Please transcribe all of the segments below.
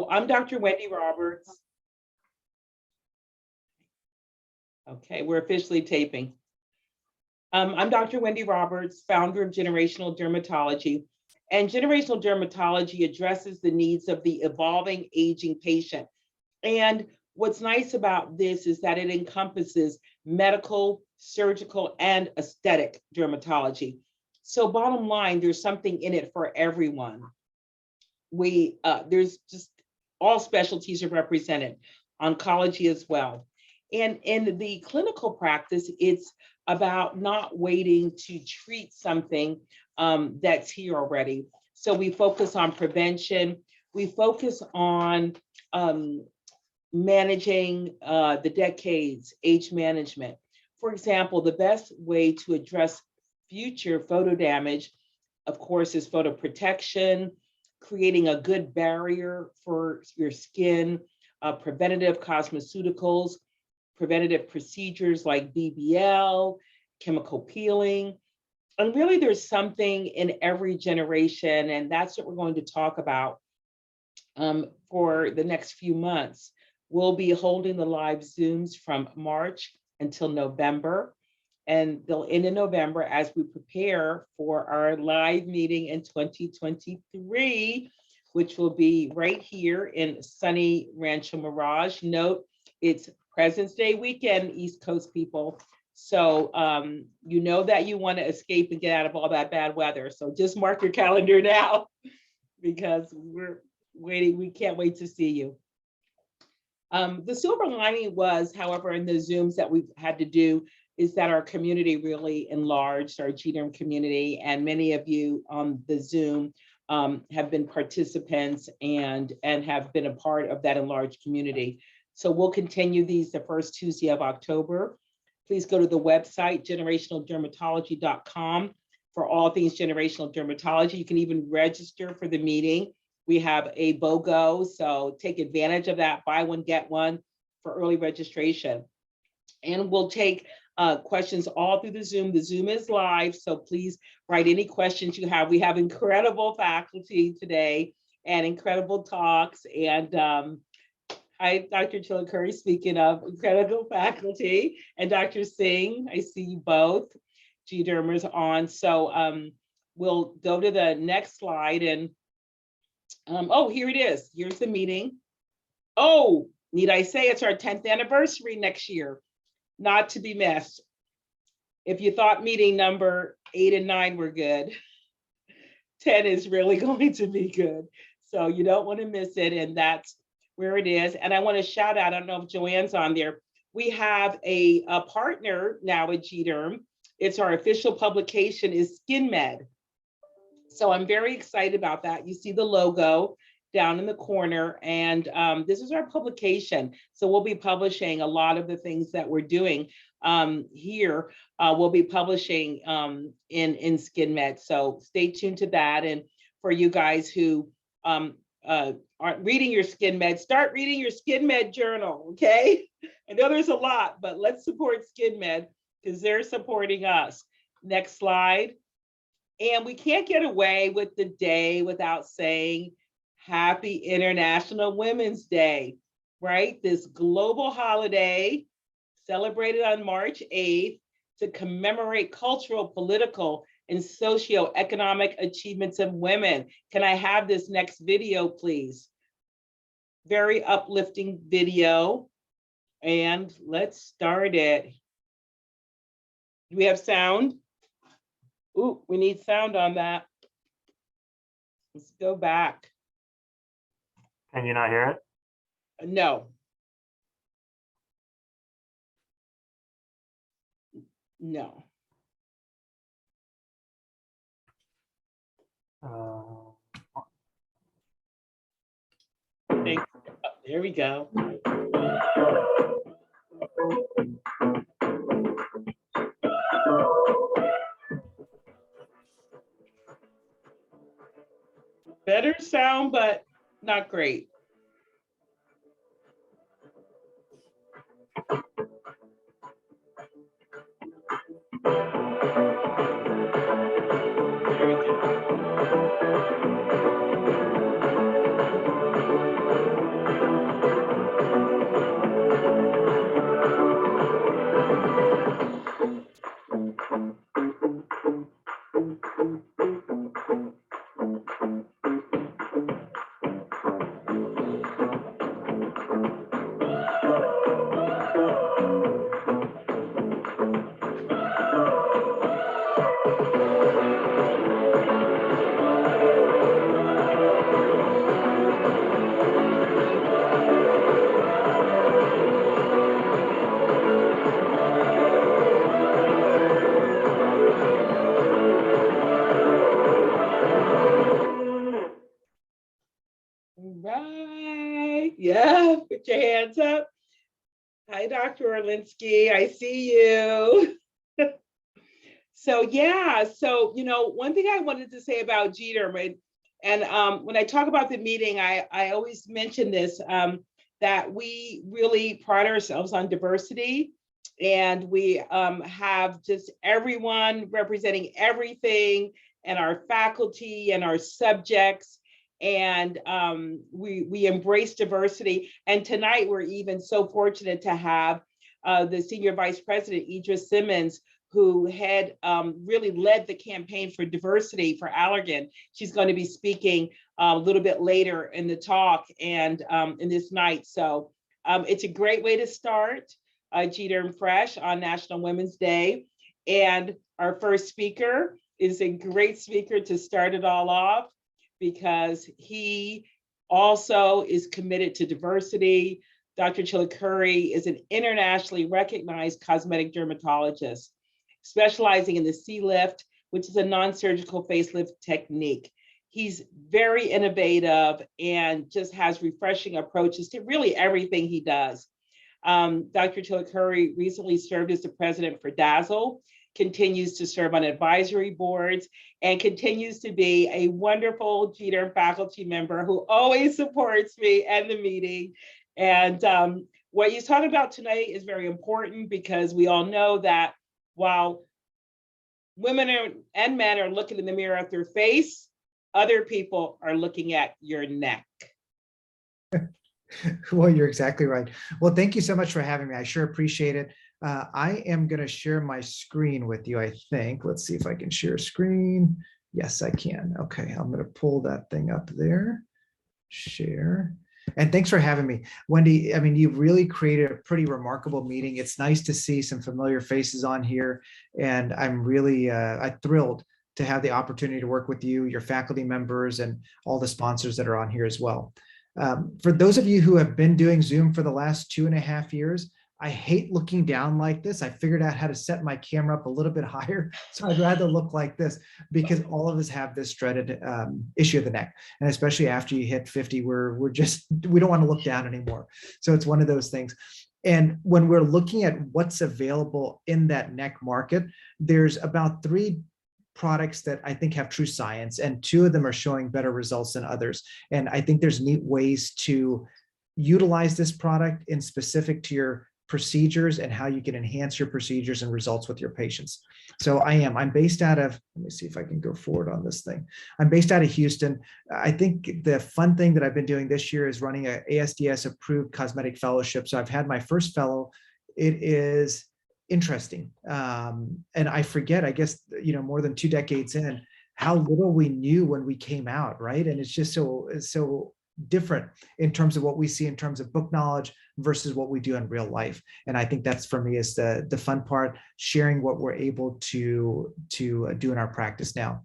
I'm Dr. Wendy Roberts. Okay, we're officially taping. I'm Dr. Wendy Roberts, founder of Generational Dermatology. And Generational Dermatology addresses the needs of the evolving aging patient. And what's nice about this is that it encompasses medical, surgical, and aesthetic dermatology. So bottom line, there's something in it for everyone. There's just all specialties are represented, oncology as well. And in the clinical practice, it's about not waiting to treat something that's here already. So we focus on prevention. We focus on managing the decades, age management. For example, the best way to address future photo damage, of course, is photo protection, creating a good barrier for your skin, preventative cosmeceuticals, preventative procedures like BBL, chemical peeling. And really there's something in every generation, and that's what we're going to talk about for the next few months. We'll be holding the live Zooms from March until November, and they'll end in November as we prepare for our live meeting in 2023, which will be right here in sunny Rancho Mirage. Note, it's President's Day weekend, East Coast people. So you know that you want to escape and get out of all that bad weather. So just mark your calendar now because we're waiting. We can't wait to see you. The silver lining was, however, in the Zooms that we've had to do, is that our community really enlarged, our GDerm community, and many of you on the Zoom have been participants and have been a part of that enlarged community. So we'll continue these the first Tuesday of October. Please go to the website, generationaldermatology.com, for all things generational dermatology. You can even register for the meeting. We have a BOGO, so take advantage of that, buy one, get one for early registration. And we'll take questions all through the Zoom. The Zoom is live, so please write any questions you have. We have incredible faculty today and incredible talks. And hi, Dr. Chillicurry, speaking of incredible faculty, and Dr. Singh, I see you both. GDermers on. So we'll go to the next slide and oh, here it is. Here's the meeting. Oh, need I say it's our 10th anniversary next year? Not to be missed. If you thought meeting number 8 and 9 were good, 10 is really going to be good. So you don't want to miss it. And that's where it is. And I want to shout out, I don't know if Joanne's on there. We have a partner now at GDerm. It's our official publication is SkinMed. So I'm very excited about that. You see the logo down in the corner, and this is our publication. So we'll be publishing a lot of the things that we're doing here. We'll be publishing in SkinMed. So stay tuned to that. And for you guys who aren't reading your SkinMed, start reading your SkinMed journal, okay? I know there's a lot, but let's support SkinMed because they're supporting us. Next slide. And we can't get away with the day without saying Happy International Women's Day, right? This global holiday celebrated on March 8th to commemorate cultural, political, and socioeconomic achievements of women. Can I have this next video, please? Very uplifting video. And let's start it. Do we have sound? Ooh, we need sound on that. Let's go back. Can you not hear it? No. No. Thanks. Oh, there we go. Better sound, but not great. There we go. Yeah, put your hands up. Hi, Dr. Orlinsky, I see you. So yeah, so one thing I wanted to say about GDerm, and when I talk about the meeting, I always mention this, that we really pride ourselves on diversity, and we have just everyone representing everything, and our faculty and our subjects, and we embrace diversity. And tonight we're even so fortunate to have the Senior Vice President, Idris Simmons, who had really led the campaign for diversity for Allergan. She's going to be speaking a little bit later in the talk and in this night. So it's a great way to start GDerm Fresh on National Women's Day. And our first speaker is a great speaker to start it all off, because he also is committed to diversity. Dr. Chilukuri is an internationally recognized cosmetic dermatologist, specializing in the C-lift, which is a non-surgical facelift technique. He's very innovative and just has refreshing approaches to really everything he does. Dr. Chilukuri recently served as the president for Dazzle, continues to serve on advisory boards, and continues to be a wonderful GDerm faculty member who always supports me and the meeting. And what he's talking about tonight is very important, because we all know that while women and men are looking in the mirror at their face, other people are looking at your neck. Well, you're exactly right. Well, thank you so much for having me. I sure appreciate it. I am going to share my screen with you, I think. Let's see if I can share screen. Yes, I can. Okay, I'm going to pull that thing up there. Share. And thanks for having me, Wendy. I mean, you've really created a pretty remarkable meeting. It's nice to see some familiar faces on here, and I'm really I'm thrilled to have the opportunity to work with you, your faculty members, and all the sponsors that are on here as well. For those of you who have been doing Zoom for the last 2.5 years, I hate looking down like this. I figured out how to set my camera up a little bit higher, so I'd rather look like this, because all of us have this dreaded issue of the neck, and especially after you hit 50, we don't want to look down anymore. So it's one of those things. And when we're looking at what's available in that neck market, there's about 3 products that I think have true science, and 2 of them are showing better results than others. And I think there's neat ways to utilize this product in specific to your procedures and how you can enhance your procedures and results with your patients. So I'm based out of, let me see if I can go forward on this thing. I'm based out of Houston. I think the fun thing that I've been doing this year is running a ASDS approved cosmetic fellowship. So I've had my first fellow. It is interesting. And I forget, I guess, more than 2 decades in, how little we knew when we came out, right? And it's just so different in terms of what we see in terms of book knowledge versus what we do in real life. And I think that's, for me, is the fun part, sharing what we're able to do in our practice now.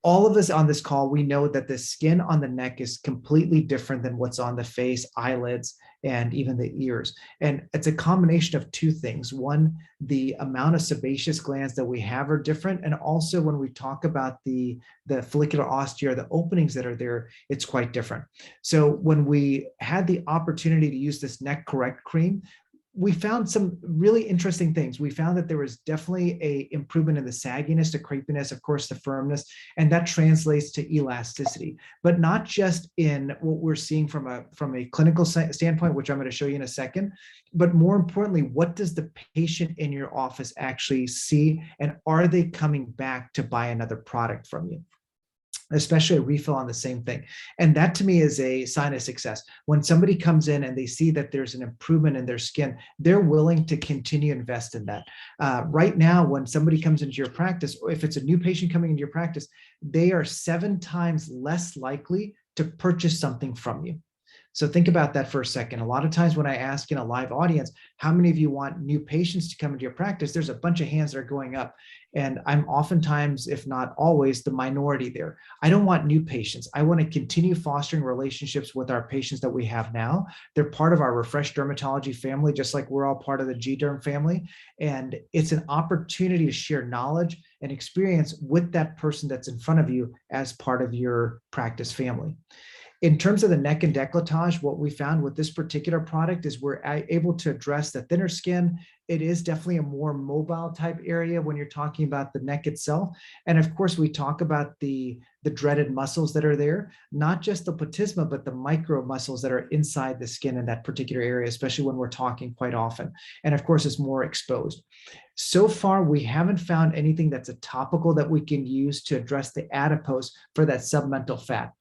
All of us on this call, we know that the skin on the neck is completely different than what's on the face, eyelids, and even the ears. And it's a combination of 2 things. One, the amount of sebaceous glands that we have are different. And also, when we talk about the follicular ostia, the openings that are there, it's quite different. So when we had the opportunity to use this Neck Correct cream, we found some really interesting things. We found that there was definitely a improvement in the sagginess, the crepiness, of course, the firmness, and that translates to elasticity, but not just in what we're seeing from a clinical standpoint, which I'm going to show you in a second, but more importantly, what does the patient in your office actually see, and are they coming back to buy another product from you? Especially a refill on the same thing. And that, to me, is a sign of success. When somebody comes in and they see that there's an improvement in their skin, they're willing to continue to invest in that. Right now, when somebody comes into your practice, or if it's a new patient coming into your practice, they are 7 times less likely to purchase something from you. So think about that for a second. A lot of times when I ask in a live audience, how many of you want new patients to come into your practice, there's a bunch of hands that are going up. And I'm oftentimes, if not always, the minority there. I don't want new patients. I want to continue fostering relationships with our patients that we have now. They're part of our Refresh Dermatology family, just like we're all part of the GDerm family. And it's an opportunity to share knowledge and experience with that person that's in front of you as part of your practice family. In terms of the neck and décolletage, what we found with this particular product is we're able to address the thinner skin. It is definitely a more mobile type area when you're talking about the neck itself. And of course, we talk about the dreaded muscles that are there, not just the platysma, but the micro muscles that are inside the skin in that particular area, especially when we're talking quite often. And of course, it's more exposed. So far, we haven't found anything that's a topical that we can use to address the adipose for that submental fat.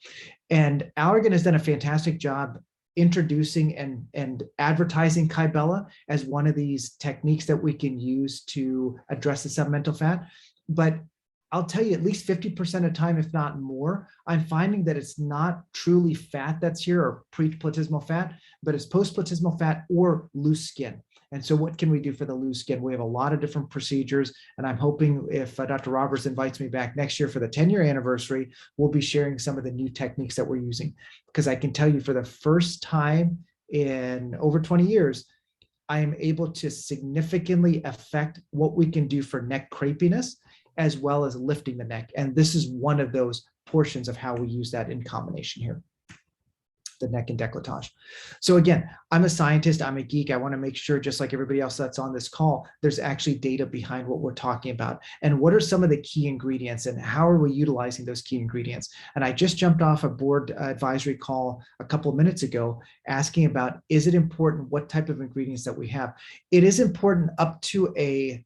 And Allergan has done a fantastic job introducing and advertising Kybella as one of these techniques that we can use to address the submental fat. But I'll tell you, at least 50% of the time, if not more, I'm finding that it's not truly fat that's here or pre-platysmal fat, but it's post-platysmal fat or loose skin. And so what can we do for the loose skin? We have a lot of different procedures, and I'm hoping if Dr. Roberts invites me back next year for the 10-year anniversary, we'll be sharing some of the new techniques that we're using. Because I can tell you, for the first time in over 20 years, I am able to significantly affect what we can do for neck crepiness, as well as lifting the neck. And this is one of those portions of how we use that in combination here, the neck and décolletage. So again, I'm a scientist, I'm a geek. I want to make sure, just like everybody else that's on this call, there's actually data behind what we're talking about. And what are some of the key ingredients and how are we utilizing those key ingredients? And I just jumped off a board advisory call a couple of minutes ago asking about, is it important what type of ingredients that we have? It is important up to a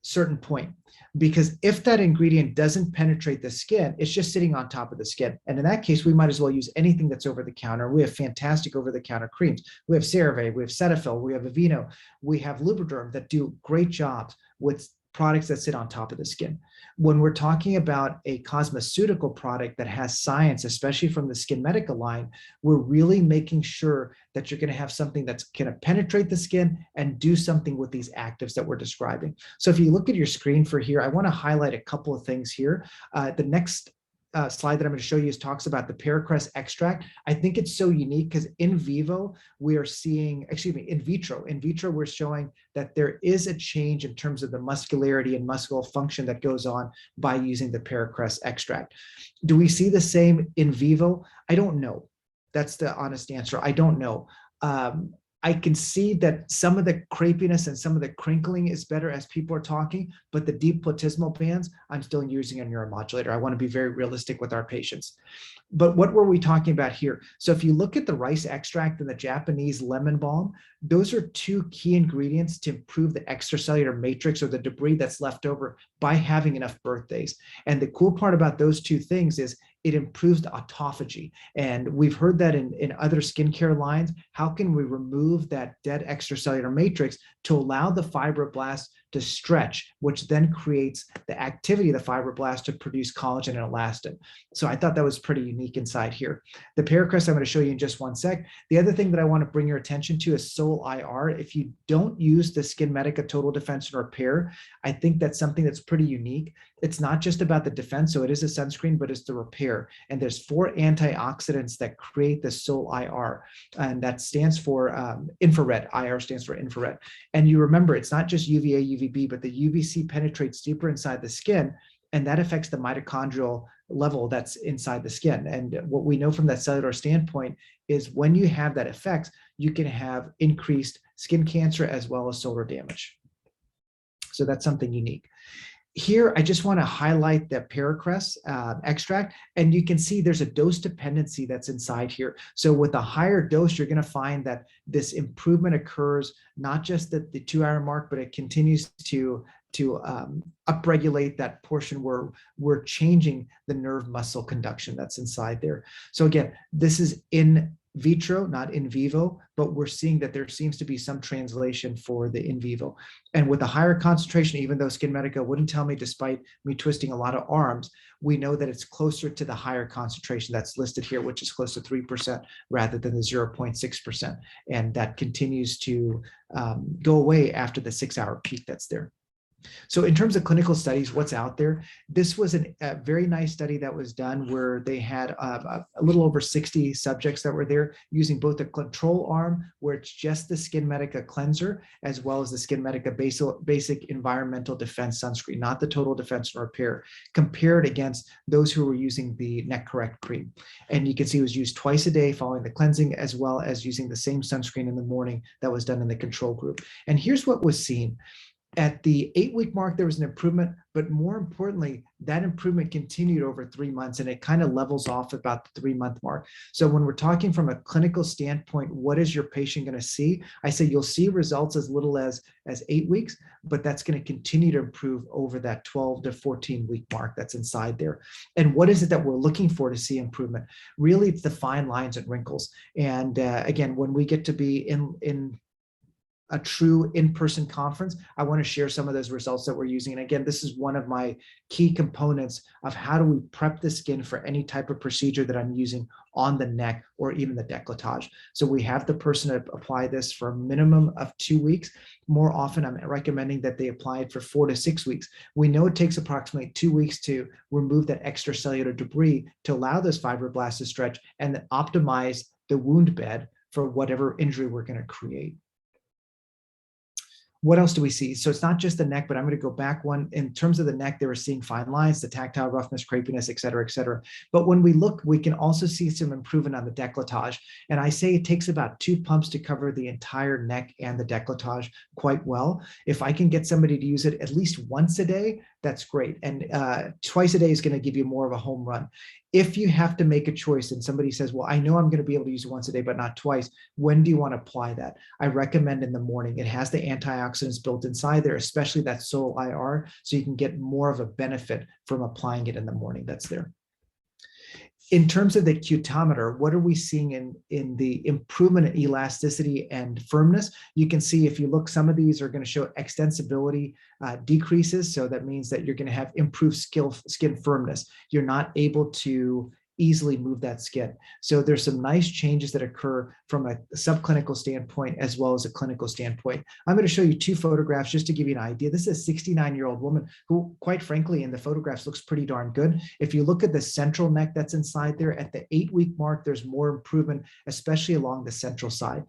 certain point, because if that ingredient doesn't penetrate the skin, it's just sitting on top of the skin. And in that case, we might as well use anything that's over the counter. We have fantastic over the counter creams. We have CeraVe, we have Cetaphil, we have Aveeno, we have GDerm that do great jobs with products that sit on top of the skin. When we're talking about a cosmeceutical product that has science, especially from the Skin Medica line, we're really making sure that you're going to have something that's going to penetrate the skin and do something with these actives that we're describing. So if you look at your screen for here, I want to highlight a couple of things here. The next slide that I'm going to show you talks about the Paracress extract. I think it's so unique because in vivo, we are seeing, in vitro, we're showing that there is a change in terms of the muscularity and muscle function that goes on by using the Paracress extract. Do we see the same in vivo? I don't know. That's the honest answer. I don't know. I can see that some of the crepiness and some of the crinkling is better as people are talking, but the deep platysmal bands, I'm still using a neuromodulator. I want to be very realistic with our patients. But what were we talking about here? So if you look at the rice extract and the Japanese lemon balm, those are two key ingredients to improve the extracellular matrix or the debris that's left over by having enough birthdays. And the cool part about those two things is it improves the autophagy. And we've heard that in other skincare lines. How can we remove that dead extracellular matrix to allow the fibroblasts to stretch, which then creates the activity of the fibroblast to produce collagen and elastin. So I thought that was pretty unique inside here. The Paracress I'm going to show you in just one sec. The other thing that I want to bring your attention to is Sol IR. If you don't use the Skin Medica Total Defense and Repair, I think that's something that's pretty unique. It's not just about the defense, so it is a sunscreen, but it's the repair. And there's 4 antioxidants that create the Sol IR, and that stands for infrared. IR stands for infrared. And you remember, it's not just UVA, UVB, but the UVC penetrates deeper inside the skin, and that affects the mitochondrial level that's inside the skin. And what we know from that cellular standpoint is when you have that effect, you can have increased skin cancer as well as solar damage. So that's something unique. Here, I just want to highlight the Paracress extract, and you can see there's a dose dependency that's inside here. So with a higher dose, you're going to find that this improvement occurs not just at the 2-hour mark, but it continues to upregulate that portion where we're changing the nerve muscle conduction that's inside there. So again, this is in vitro, not in vivo, but we're seeing that there seems to be some translation for the in vivo. And with a higher concentration, even though Skin Medica wouldn't tell me, despite me twisting a lot of arms, we know that it's closer to the higher concentration that's listed here, which is close to 3% rather than the 0.6%. And that continues to go away after the 6-hour peak that's there. So in terms of clinical studies, what's out there? This was a very nice study that was done where they had a little over 60 subjects that were there using both a control arm, where it's just the Skin Medica cleanser, as well as the Skin Medica basic environmental defense sunscreen, not the total defense and repair, compared against those who were using the Neck Correct cream. And you can see it was used twice a day following the cleansing, as well as using the same sunscreen in the morning that was done in the control group. And here's what was seen. At the 8-week mark, there was an improvement, but more importantly, that improvement continued over 3 months, and it kind of levels off about the 3-month mark. So when we're talking from a clinical standpoint, what is your patient going to see? I say you'll see results as little as 8 weeks, but that's going to continue to improve over that 12 to 14-week mark that's inside there. And what is it that we're looking for to see improvement? Really, it's the fine lines and wrinkles. And again, when we get to be in a true in-person conference, I want to share some of those results that we're using. And again, this is one of my key components of how do we prep the skin for any type of procedure that I'm using on the neck or even the décolletage. So we have the person apply this for a minimum of 2 weeks. More often, I'm recommending that they apply it for 4 to 6 weeks. We know it takes approximately 2 weeks to remove that extracellular debris to allow those fibroblasts to stretch and then optimize the wound bed for whatever injury we're going to create. What else do we see? So it's not just the neck, but I'm going to go back one. In terms of the neck, they were seeing fine lines, the tactile roughness, crepiness, et cetera, et cetera. But when we look, we can also see some improvement on the décolletage. And I say it takes about 2 pumps to cover the entire neck and the décolletage quite well. If I can get somebody to use it at least once a day, that's great. And twice a day is going to give you more of a home run. If you have to make a choice and somebody says, well, I know I'm going to be able to use it once a day, but not twice, when do you want to apply that? I recommend in the morning. It has the antioxidants built inside there, especially that Sol IR, so you can get more of a benefit from applying it in the morning that's there. In terms of the cutometer, what are we seeing in the improvement in elasticity and firmness? You can see if you look, some of these are going to show extensibility decreases. So that means that you're going to have improved skin firmness. You're not able to easily move that skin. So there's some nice changes that occur from a subclinical standpoint as well as a clinical standpoint. I'm going to show you 2 photographs just to give you an idea. This is a 69-year-old woman who, quite frankly, in the photographs looks pretty darn good. If you look at the central neck that's inside there, at the 8-week mark, there's more improvement, especially along the central side.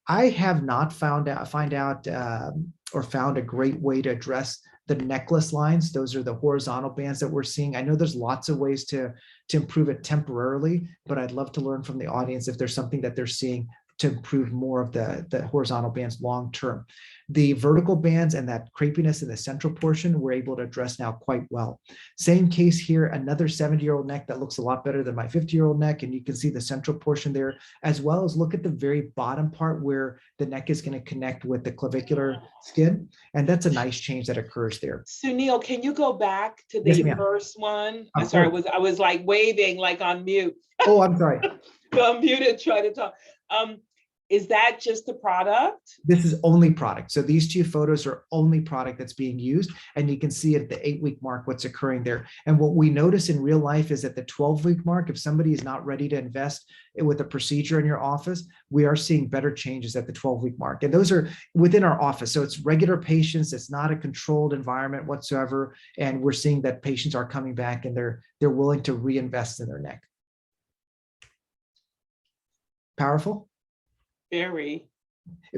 I have not found a great way to address the necklace lines. Those are the horizontal bands that we're seeing. I know there's lots of ways to improve it temporarily, but I'd love to learn from the audience if there's something that they're seeing to improve more of the horizontal bands long term. The vertical bands and that crepiness in the central portion, we're able to address now quite well. Same case here, another 70-year-old neck that looks a lot better than my 50-year-old neck, and you can see the central portion there, as well as look at the very bottom part where the neck is going to connect with the clavicular skin, and that's a nice change that occurs there. Sunil, can you go back to the Yes, ma'am. first one? I'm Of sorry, course. I was like waving like on mute. Oh, I'm sorry. I'm muted trying to talk. Is that just the product? This is only product. So these 2 photos are only product that's being used. And you can see at the 8-week mark what's occurring there. And what we notice in real life is at the 12-week mark, if somebody is not ready to invest with a procedure in your office, we are seeing better changes at the 12-week mark. And those are within our office. So it's regular patients. It's not a controlled environment whatsoever. And we're seeing that patients are coming back and they're willing to reinvest in their neck. Powerful? Very.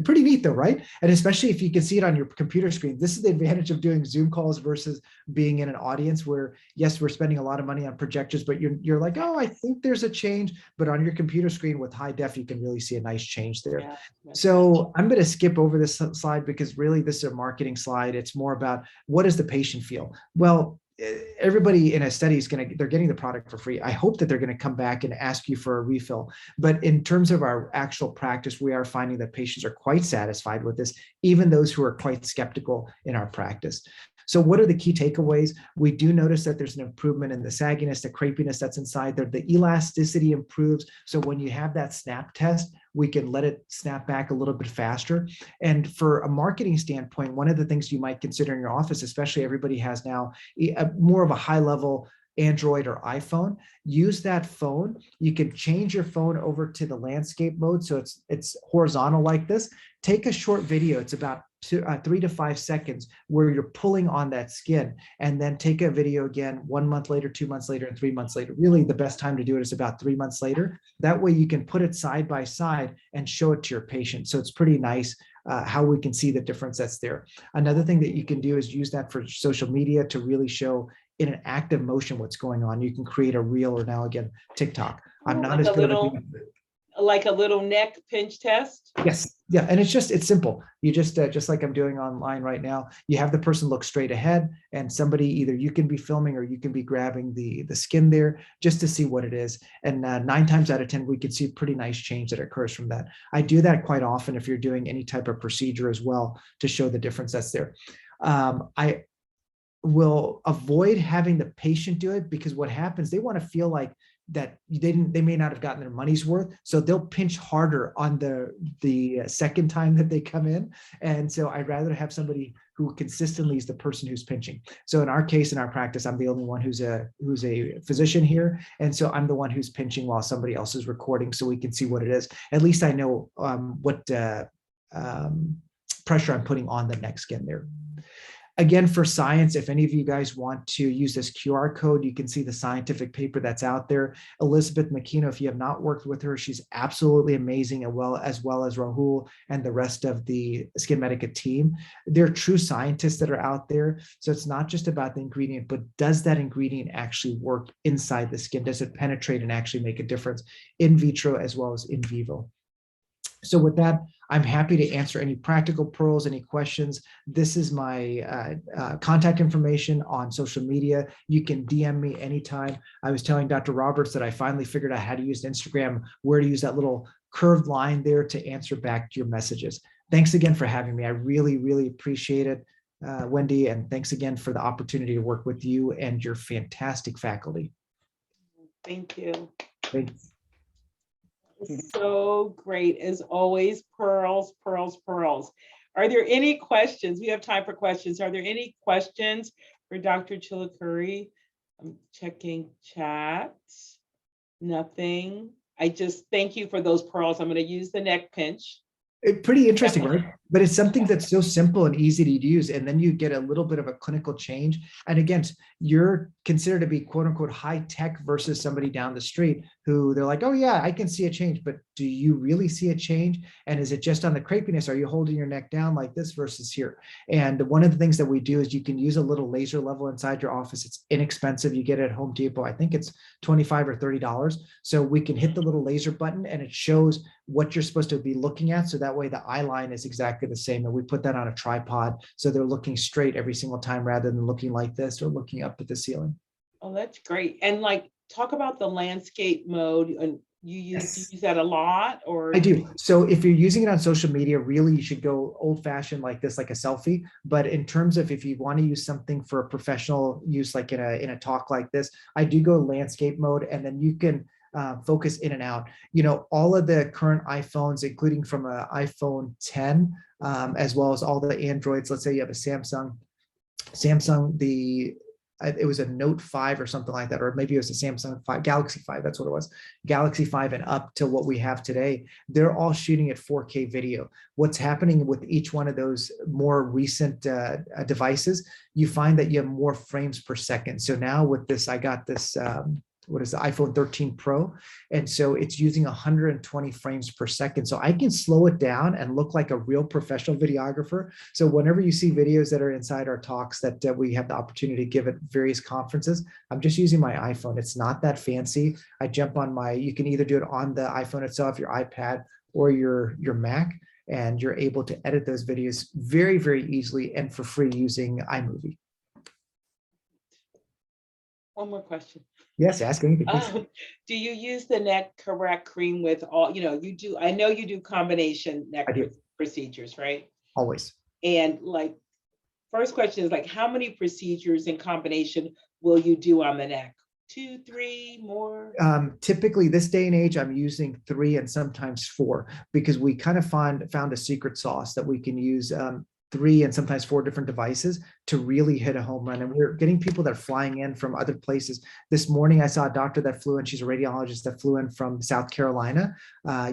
Pretty neat though, right? And especially if you can see it on your computer screen. This is the advantage of doing Zoom calls versus being in an audience where, yes, we're spending a lot of money on projectors, but you're like, oh, I think there's a change. But on your computer screen with high def, you can really see a nice change there. Yeah, so I'm going to skip over this slide because really this is a marketing slide. It's more about what does the patient feel? Well, everybody in a study is they're getting the product for free. I hope that they're going to come back and ask you for a refill. But in terms of our actual practice, we are finding that patients are quite satisfied with this, even those who are quite skeptical in our practice. So what are the key takeaways? We do notice that there's an improvement in the sagginess, the crepiness that's inside there. The elasticity improves. So when you have that snap test, we can let it snap back a little bit faster. And for a marketing standpoint, one of the things you might consider in your office, especially everybody has now more of a high level Android or iPhone, use that phone. You can change your phone over to the landscape mode. So it's horizontal like this. Take a short video. It's about 3 to 5 seconds where you're pulling on that skin, and then take a video again 1 month later, 2 months later, and 3 months later. Really, the best time to do it is about 3 months later. That way you can put it side by side and show it to your patient. So it's pretty nice how we can see the difference that's there. Another thing that you can do is use that for social media to really show in an active motion what's going on. You can create a reel, or now again, TikTok. I'm not as good at like a little neck pinch test. Yes, yeah, and it's simple. You just like I'm doing online right now, you have the person look straight ahead, and somebody, either you can be filming or you can be grabbing the skin there just to see what it is. And 9 times out of 10, we can see pretty nice change that occurs from that. I do that quite often if you're doing any type of procedure as well, to show the difference that's there. I will avoid having the patient do it, because what happens, they want to feel like that they may not have gotten their money's worth, so they'll pinch harder on the second time that they come in. And so I'd rather have somebody who consistently is the person who's pinching. So in our case, in our practice, I'm the only one who's a physician here, and so I'm the one who's pinching while somebody else is recording, so we can see what it is. At least I know what pressure I'm putting on the neck skin there. Again, for science, if any of you guys want to use this QR code, you can see the scientific paper that's out there. Elizabeth McKenna, if you have not worked with her, she's absolutely amazing, as well as Rahul and the rest of the Skin Medica team. They're true scientists that are out there. So it's not just about the ingredient, but does that ingredient actually work inside the skin? Does it penetrate and actually make a difference in vitro as well as in vivo? So with that, I'm happy to answer any practical pearls, any questions. This is my contact information on social media. You can DM me anytime. I was telling Dr. Roberts that I finally figured out how to use Instagram, where to use that little curved line there to answer back to your messages. Thanks again for having me. I really, really appreciate it, Wendy, and thanks again for the opportunity to work with you and your fantastic faculty. Thank you. Thanks. So great, as always. Pearls, pearls, pearls. Are there any questions? We have time for questions. Are there any questions for Dr. Chilukuri? I'm checking chat. Nothing. I just thank you for those pearls. I'm going to use the neck pinch. Pretty interesting, right? But it's something that's so simple and easy to use, and then you get a little bit of a clinical change. And again, you're considered to be quote unquote high tech versus somebody down the street who they're like, oh yeah, I can see a change, but do you really see a change? And is it just on the crepiness? Are you holding your neck down like this versus here? And one of the things that we do is you can use a little laser level inside your office. It's inexpensive. You get it at Home Depot. I think it's $25 or $30. So we can hit the little laser button and it shows what you're supposed to be looking at. So that way the eye line is exactly the same. And we put that on a tripod, so they're looking straight every single time rather than looking like this or looking up at the ceiling. Oh, that's great. And like, talk about the landscape mode. And you use that a lot, or? I do. So if you're using it on social media, really you should go old fashioned like this, like a selfie. But in terms of if you want to use something for a professional use, like in a talk like this, I do go landscape mode, and then you can focus in and out. You know, all of the current iPhones, including from an iPhone 10, as well as all the Androids. Let's say you have a Samsung, it was a Note 5 or something like that, or maybe it was a Samsung 5, Galaxy 5, that's what it was. Galaxy 5 and up to what we have today, they're all shooting at 4K video. What's happening with each one of those more recent devices, you find that you have more frames per second. So now with this, I got this, what is the iPhone 13 Pro? And so it's using 120 frames per second. So I can slow it down and look like a real professional videographer. So whenever you see videos that are inside our talks that we have the opportunity to give at various conferences, I'm just using my iPhone. It's not that fancy. I jump on you can either do it on the iPhone itself, your iPad, or your Mac, and you're able to edit those videos very, very easily and for free using iMovie. One more question. Yes, ask anything. Please. Do you use the neck correct cream with all, you do, I know you do combination neck procedures, right? Always. And like, first question is like, how many procedures in combination will you do on the neck? 2, 3, more? Typically this day and age, I'm using 3 and sometimes 4, because we kind of found a secret sauce that we can use. 3 and sometimes 4 different devices to really hit a home run. And we're getting people that are flying in from other places. This morning, I saw a doctor that flew in. She's a radiologist that flew in from South Carolina.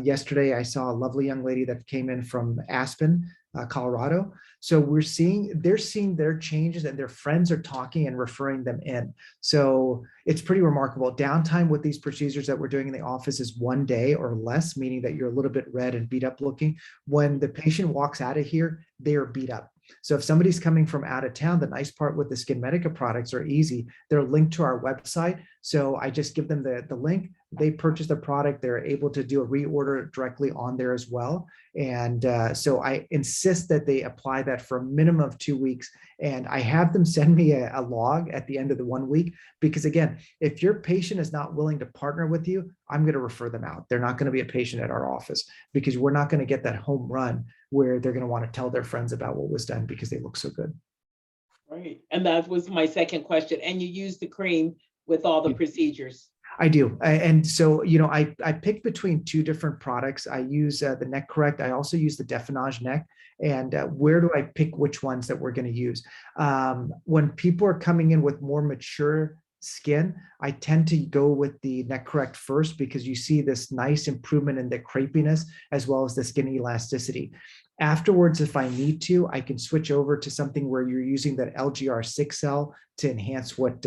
Yesterday, I saw a lovely young lady that came in from Aspen, Colorado. So they're seeing their changes, and their friends are talking and referring them in. So it's pretty remarkable. Downtime with these procedures that we're doing in the office is 1 day or less, meaning that you're a little bit red and beat up looking. When the patient walks out of here, they are beat up. So if somebody's coming from out of town, the nice part with the SkinMedica products are easy. They're linked to our website. So I just give them the link. They purchase the product. They're able to do a reorder directly on there as well. And so I insist that they apply that for a minimum of 2 weeks. And I have them send me a log at the end of the 1 week, because again, if your patient is not willing to partner with you, I'm going to refer them out. They're not going to be a patient at our office, because we're not going to get that home run where they're going to want to tell their friends about what was done because they look so good. Right. And that was my second question. And you use the cream with all the procedures? I do. And so, I picked between 2 different products. I use the Neck Correct. I also use the Definage Neck. And where do I pick which ones that we're going to use? When people are coming in with more mature skin, I tend to go with the Neck Correct first, because you see this nice improvement in the crepiness as well as the skin elasticity. Afterwards, if I need to, I can switch over to something where you're using that LGR6 cell to enhance what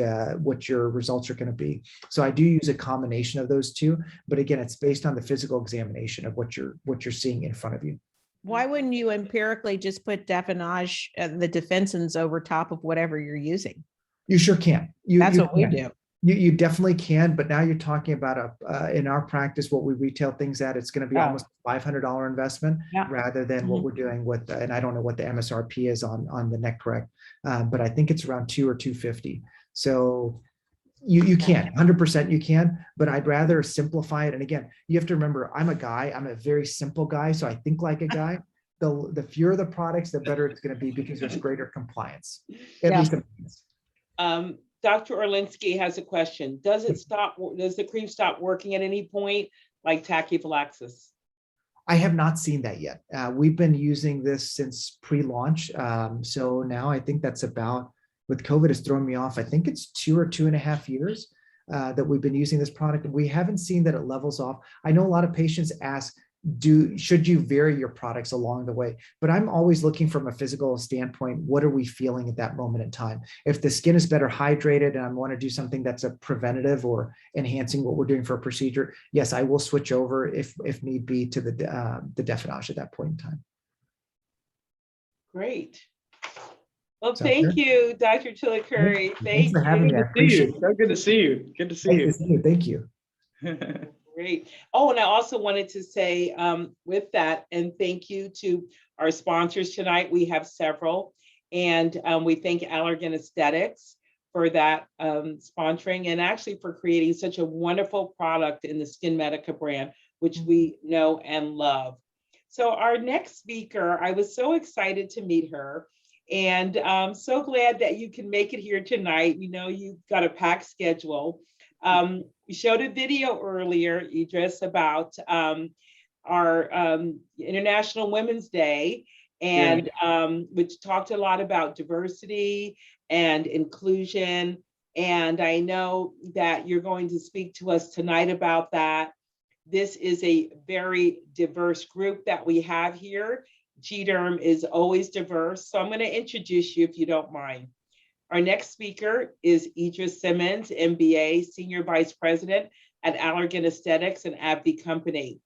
your results are going to be. So I do use a combination of those 2, but again, it's based on the physical examination of what you're seeing in front of you. Why wouldn't you empirically just put Definage and the Defensins over top of whatever you're using? You sure can. That's you what we can. do. You definitely can, but now you're talking about in our practice, what we retail things at, it's going to be almost a $500 investment rather than what we're doing with, and I don't know what the MSRP is on the Neck Correct, but I think it's around $200 or $250. So you can, 100% you can, but I'd rather simplify it. And again, you have to remember, I'm a guy, I'm a very simple guy, so I think like a guy. The fewer the products, the better it's going to be, because there's greater compliance. At least. Dr. Orlinsky has a question. Does the cream stop working at any point, like tachyphylaxis? I have not seen that yet. We've been using this since pre-launch. So now I think that's about, with COVID has thrown me off, I think it's 2 or 2.5 years that we've been using this product. We haven't seen that it levels off. I know a lot of patients ask, should you vary your products along the way? But I'm always looking from a physical standpoint, what are we feeling at that moment in time? If the skin is better hydrated and I want to do something that's a preventative or enhancing what we're doing for a procedure, yes, I will switch over if need be to the Definage at that point in time. Great. Well, thank you, Dr. Chillicurry. Thanks for having me. I appreciate it. So good to see you. Good to see you. Thank you. Great. Oh, and I also wanted to say with that, and thank you to our sponsors tonight. We have several, and we thank Allergan Aesthetics for that sponsoring, and actually for creating such a wonderful product in the SkinMedica brand, which we know and love. So our next speaker, I was so excited to meet her, and I'm so glad that you can make it here tonight. We know you've got a packed schedule. We showed a video earlier, Idris, about our International Women's Day, and which talked a lot about diversity and inclusion. And I know that you're going to speak to us tonight about that. This is a very diverse group that we have here. GDerm is always diverse. So I'm going to introduce you, if you don't mind. Our next speaker is Idris Simmons, MBA, Senior Vice President at Allergan Aesthetics and AbbVie Company.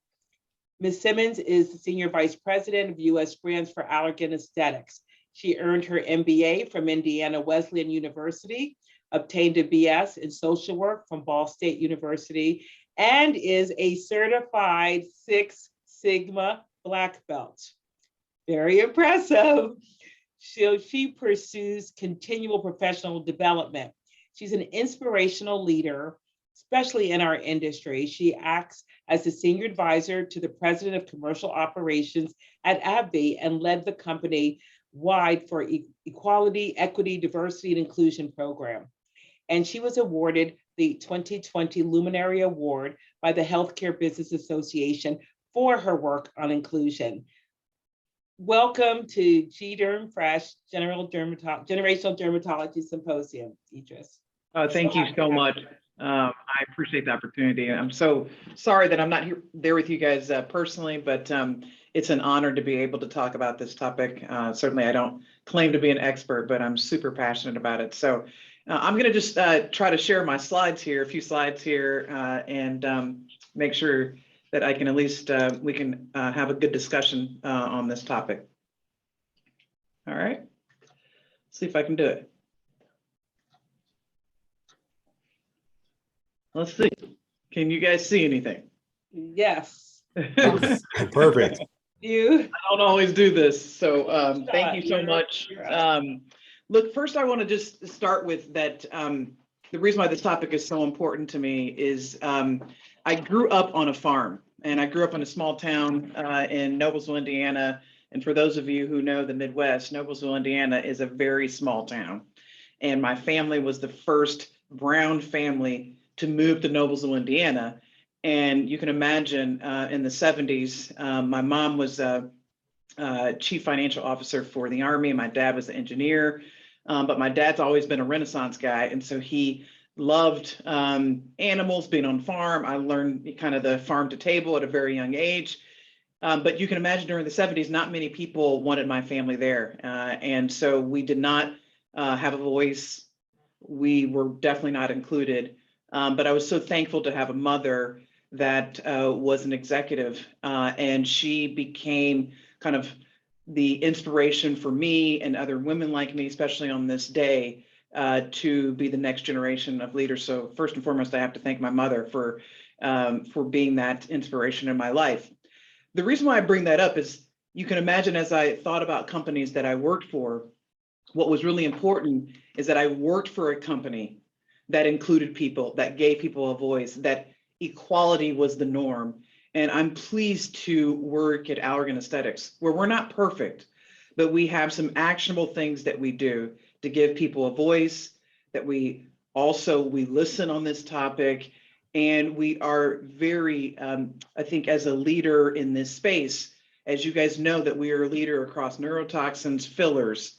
Ms. Simmons is the Senior Vice President of U.S. Grants for Allergan Aesthetics. She earned her MBA from Indiana Wesleyan University, obtained a BS in social work from Ball State University, and is a certified Six Sigma Black Belt. Very impressive. She pursues continual professional development. She's an inspirational leader, especially in our industry. She acts as the senior advisor to the president of commercial operations at AbbVie and led the company wide for equality, equity, diversity, and inclusion program. And she was awarded the 2020 Luminary Award by the Healthcare Business Association for her work on inclusion. welcome to GDerm Fresh Generational Dermatology Symposium, Idris. Thank you so much. I appreciate the opportunity. I'm so sorry that I'm not there with you guys personally, but it's an honor to be able to talk about this topic. Certainly, I don't claim to be an expert, but I'm super passionate about it. So I'm going to just try to share my slides here, a few slides here, and make sure that I can at least, we can have a good discussion on this topic. All right, see if I can do it. Let's see. Can you guys see anything? Yes. Perfect. You. I don't always do this, so thank you so You're- much. you're up. Look, first I want to just start with that. The reason why this topic is so important to me is I grew up on a farm, and I grew up in a small town in Noblesville, Indiana. And for those of you who know the Midwest, Noblesville, Indiana is a very small town. And my family was the first Brown family to move to Noblesville, Indiana. And you can imagine in the 70s, my mom was chief financial officer for the Army, and my dad was the engineer. But my dad's always been a Renaissance guy, and so he loved animals, being on farm. I learned kind of the farm to table at a very young age. But you can imagine during the 70s, not many people wanted my family there. And so we did not have a voice. We were definitely not included. But I was so thankful to have a mother that was an executive, and she became kind of the inspiration for me and other women like me, especially on this day, to be the next generation of leaders. So first and foremost, I have to thank my mother for being that inspiration in my life. The reason why I bring that up is you can imagine, as I thought about companies that I worked for, what was really important is that I worked for a company that included people, that gave people a voice, that equality was the norm. And I'm pleased to work at Allergan Aesthetics, where we're not perfect, but we have some actionable things that we do to give people a voice, that we listen on this topic. And we are very, I think, as a leader in this space, as you guys know, that we are a leader across neurotoxins, fillers,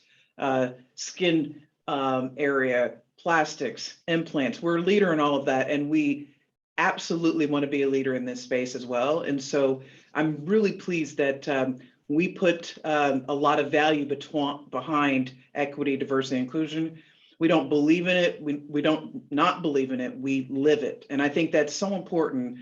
skin area, plastics, implants. We're a leader in all of that. And we absolutely want to be a leader in this space as well. And so I'm really pleased that we put a lot of value behind equity, diversity, inclusion. We don't believe in it. We don't not believe in it. We live it. And I think that's so important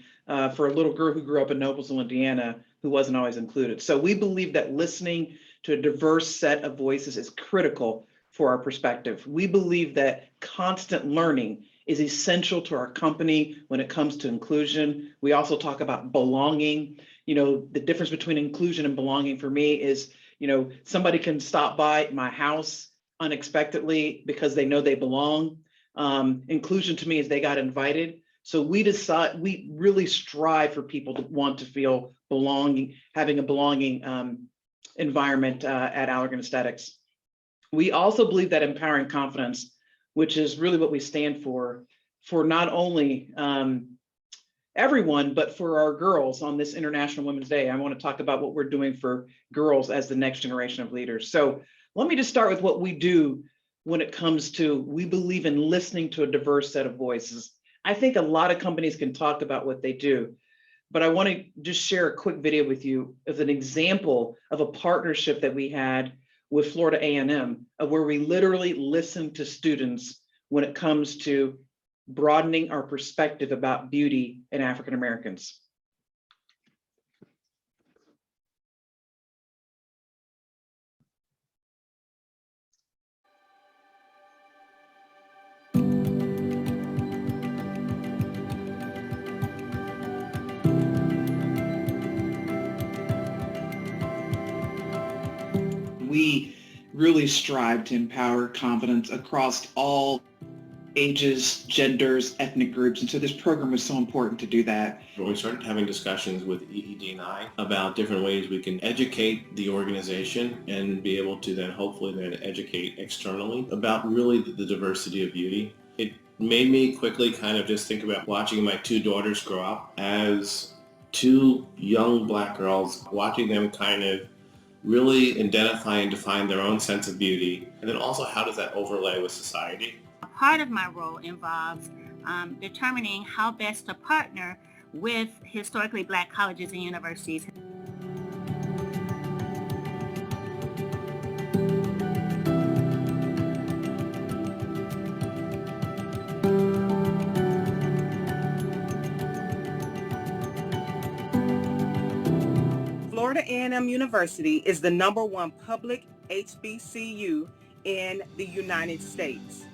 for a little girl who grew up in Noblesville, Indiana, who wasn't always included. So we believe that listening to a diverse set of voices is critical for our perspective. We believe that constant learning is essential to our company when it comes to inclusion. We also talk about belonging. You know, the difference between inclusion and belonging for me is, you know, somebody can stop by my house unexpectedly because they know they belong. Inclusion to me is they got invited. So we really strive for people to want to feel belonging, having a belonging environment at Allergan Aesthetics. We also believe that empowering confidence, which is really what we stand for not only everyone, but for our girls on this International Women's Day. I want to talk about what we're doing for girls as the next generation of leaders. So let me just start with what we do when it comes to, we believe in listening to a diverse set of voices. I think a lot of companies can talk about what they do, but I want to just share a quick video with you as an example of a partnership that we had with Florida A&M, where we literally listen to students when it comes to broadening our perspective about beauty in African Americans. We really strive to empower confidence across all ages, genders, ethnic groups. And so this program was so important to do that. When we started having discussions with EED&I about different ways we can educate the organization and be able to then hopefully then educate externally about really the diversity of beauty, it made me quickly kind of just think about watching my two daughters grow up as two young Black girls, watching them kind of really identify and define their own sense of beauty? And then also, how does that overlay with society? Part of my role involves determining how best to partner with historically Black colleges and universities. Florida A&M University is the #1 public HBCU in the United States.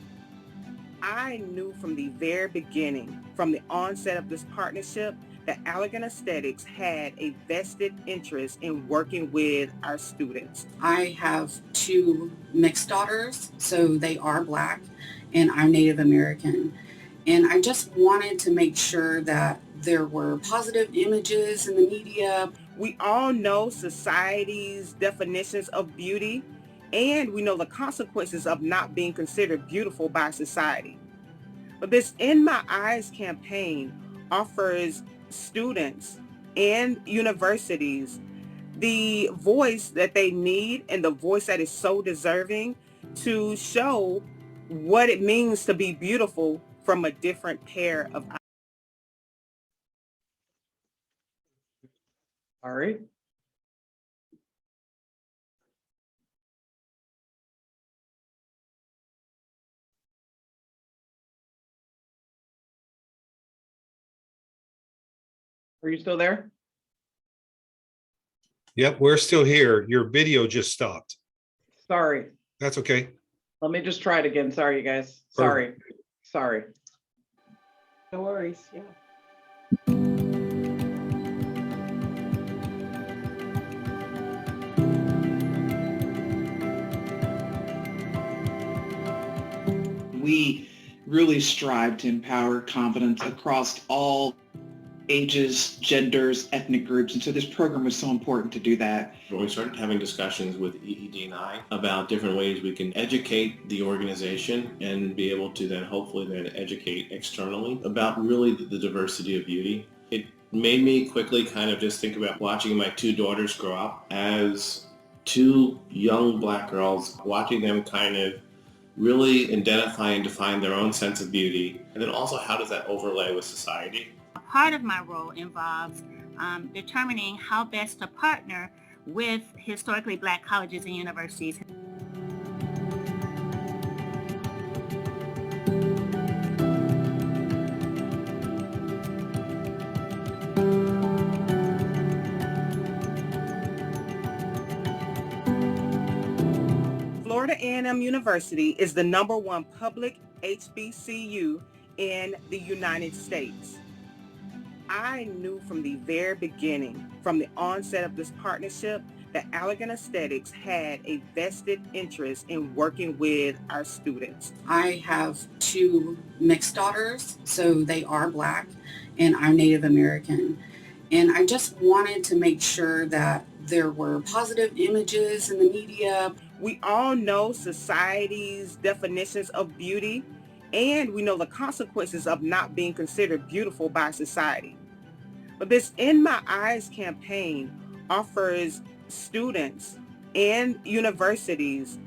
I knew from the very beginning, from the onset of this partnership, that Allergan Aesthetics had a vested interest in working with our students. I have 2 mixed daughters, so they are Black and I'm Native American. And I just wanted to make sure that there were positive images in the media. We all know society's definitions of beauty, and we know the consequences of not being considered beautiful by society. But this In My Eyes campaign offers students and universities the voice that they need and the voice that is so deserving to show what it means to be beautiful from a different pair of eyes. All right. Are you still there? Yep, we're still here. Your video just stopped. Sorry. That's okay. Let me just try it again. Sorry, you guys. Sorry. Sorry. No worries, yeah. We really strive to empower confidence across all ages, genders, ethnic groups. And so this program was so important to do that. When we started having discussions with EED&I about different ways we can educate the organization and be able to then hopefully then educate externally about really the diversity of beauty, it made me quickly kind of just think about watching my 2 daughters grow up as 2 young Black girls, watching them kind of really identify and define their own sense of beauty. And then also, how does that overlay with society? Part of my role involves determining how best to partner with historically Black colleges and universities. Florida A&M University is the #1 public HBCU in the United States. I knew from the very beginning, from the onset of this partnership, that Allergan Aesthetics had a vested interest in working with our students. I have 2 mixed daughters, so they are Black and I'm Native American. And I just wanted to make sure that there were positive images in the media. We all know society's definitions of beauty, and we know the consequences of not being considered beautiful by society. But this In My Eyes campaign offers students and universities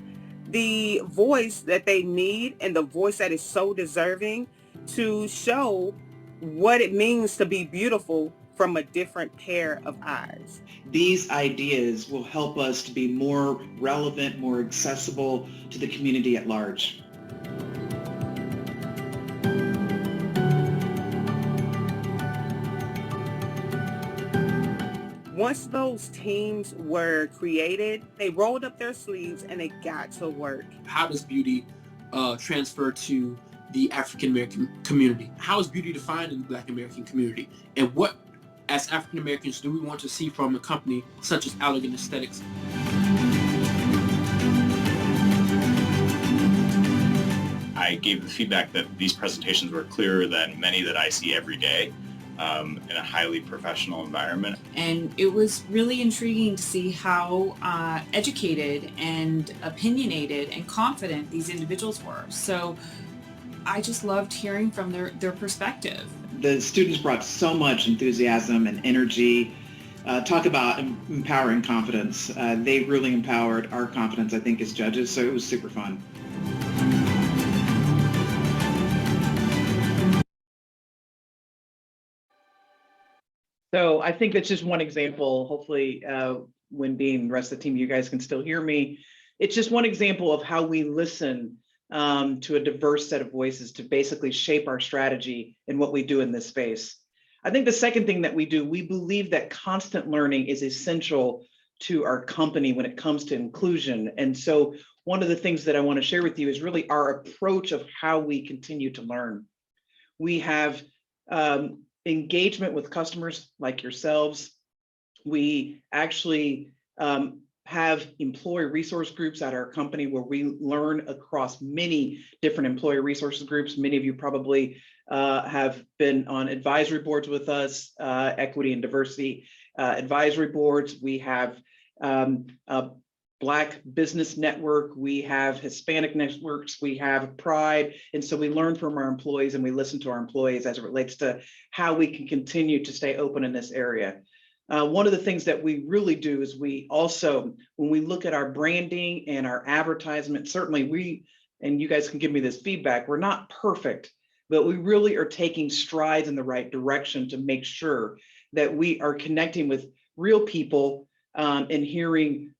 the voice that they need and the voice that is so deserving to show what it means to be beautiful from a different pair of eyes. These ideas will help us to be more relevant, more accessible to the community at large. Once those teams were created, they rolled up their sleeves and they got to work. How does beauty transfer to the African American community? How is beauty defined in the Black American community? And what, as African Americans, do we want to see from a company such as Allergan Aesthetics? I gave the feedback that these presentations were clearer than many that I see every day in a highly professional environment. And it was really intriguing to see how educated and opinionated and confident these individuals were. So I just loved hearing from their perspective. The students brought so much enthusiasm and energy talk about empowering confidence. They really empowered our confidence, I think, as judges. So it was super fun. So I think that's just one example. Hopefully, when being the rest of the team, you guys can still hear me. It's just one example of how we listen to a diverse set of voices to basically shape our strategy and what we do in this space. I think the second thing that we do, we believe that constant learning is essential to our company when it comes to inclusion. And so one of the things that I want to share with you is really our approach of how we continue to learn. We have engagement with customers like yourselves. We actually have employee resource groups at our company where we learn across many different employee resources groups. Many of you probably have been on advisory boards with us, equity and diversity advisory boards. We have a Black Business Network, we have Hispanic networks, we have Pride. And so we learn from our employees and we listen to our employees as it relates to how we can continue to stay open in this area. One of the things that we really do is we also, when we look at our branding and our advertisement, certainly and you guys can give me this feedback, we're not perfect, but we really are taking strides in the right direction to make sure that we are connecting with real people and hearing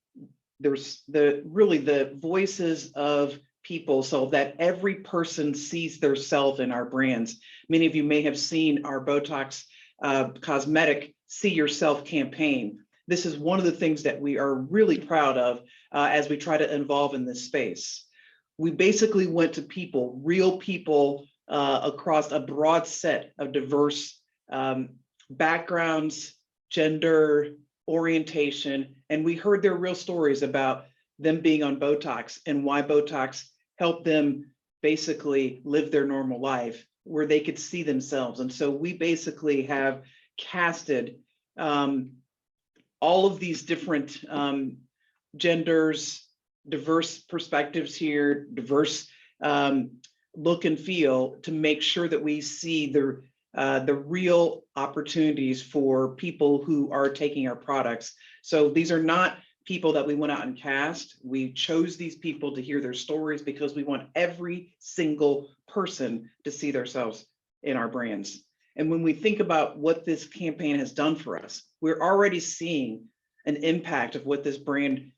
there's the voices of people so that every person sees their self in our brands. Many of you may have seen our Botox cosmetic See Yourself campaign. This is one of the things that we are really proud of as we try to evolve in this space. We basically went to people, real people across a broad set of diverse backgrounds, gender, orientation, and we heard their real stories about them being on Botox and why Botox helped them basically live their normal life where they could see themselves. And so we basically have casted all of these different genders, diverse perspectives here, diverse look and feel to make sure that we see the real opportunities for people who are taking our products. So these are not people that we went out and cast. We chose these people to hear their stories because we want every single person to see themselves in our brands. And when we think about what this campaign has done for us, we're already seeing an impact of what this brand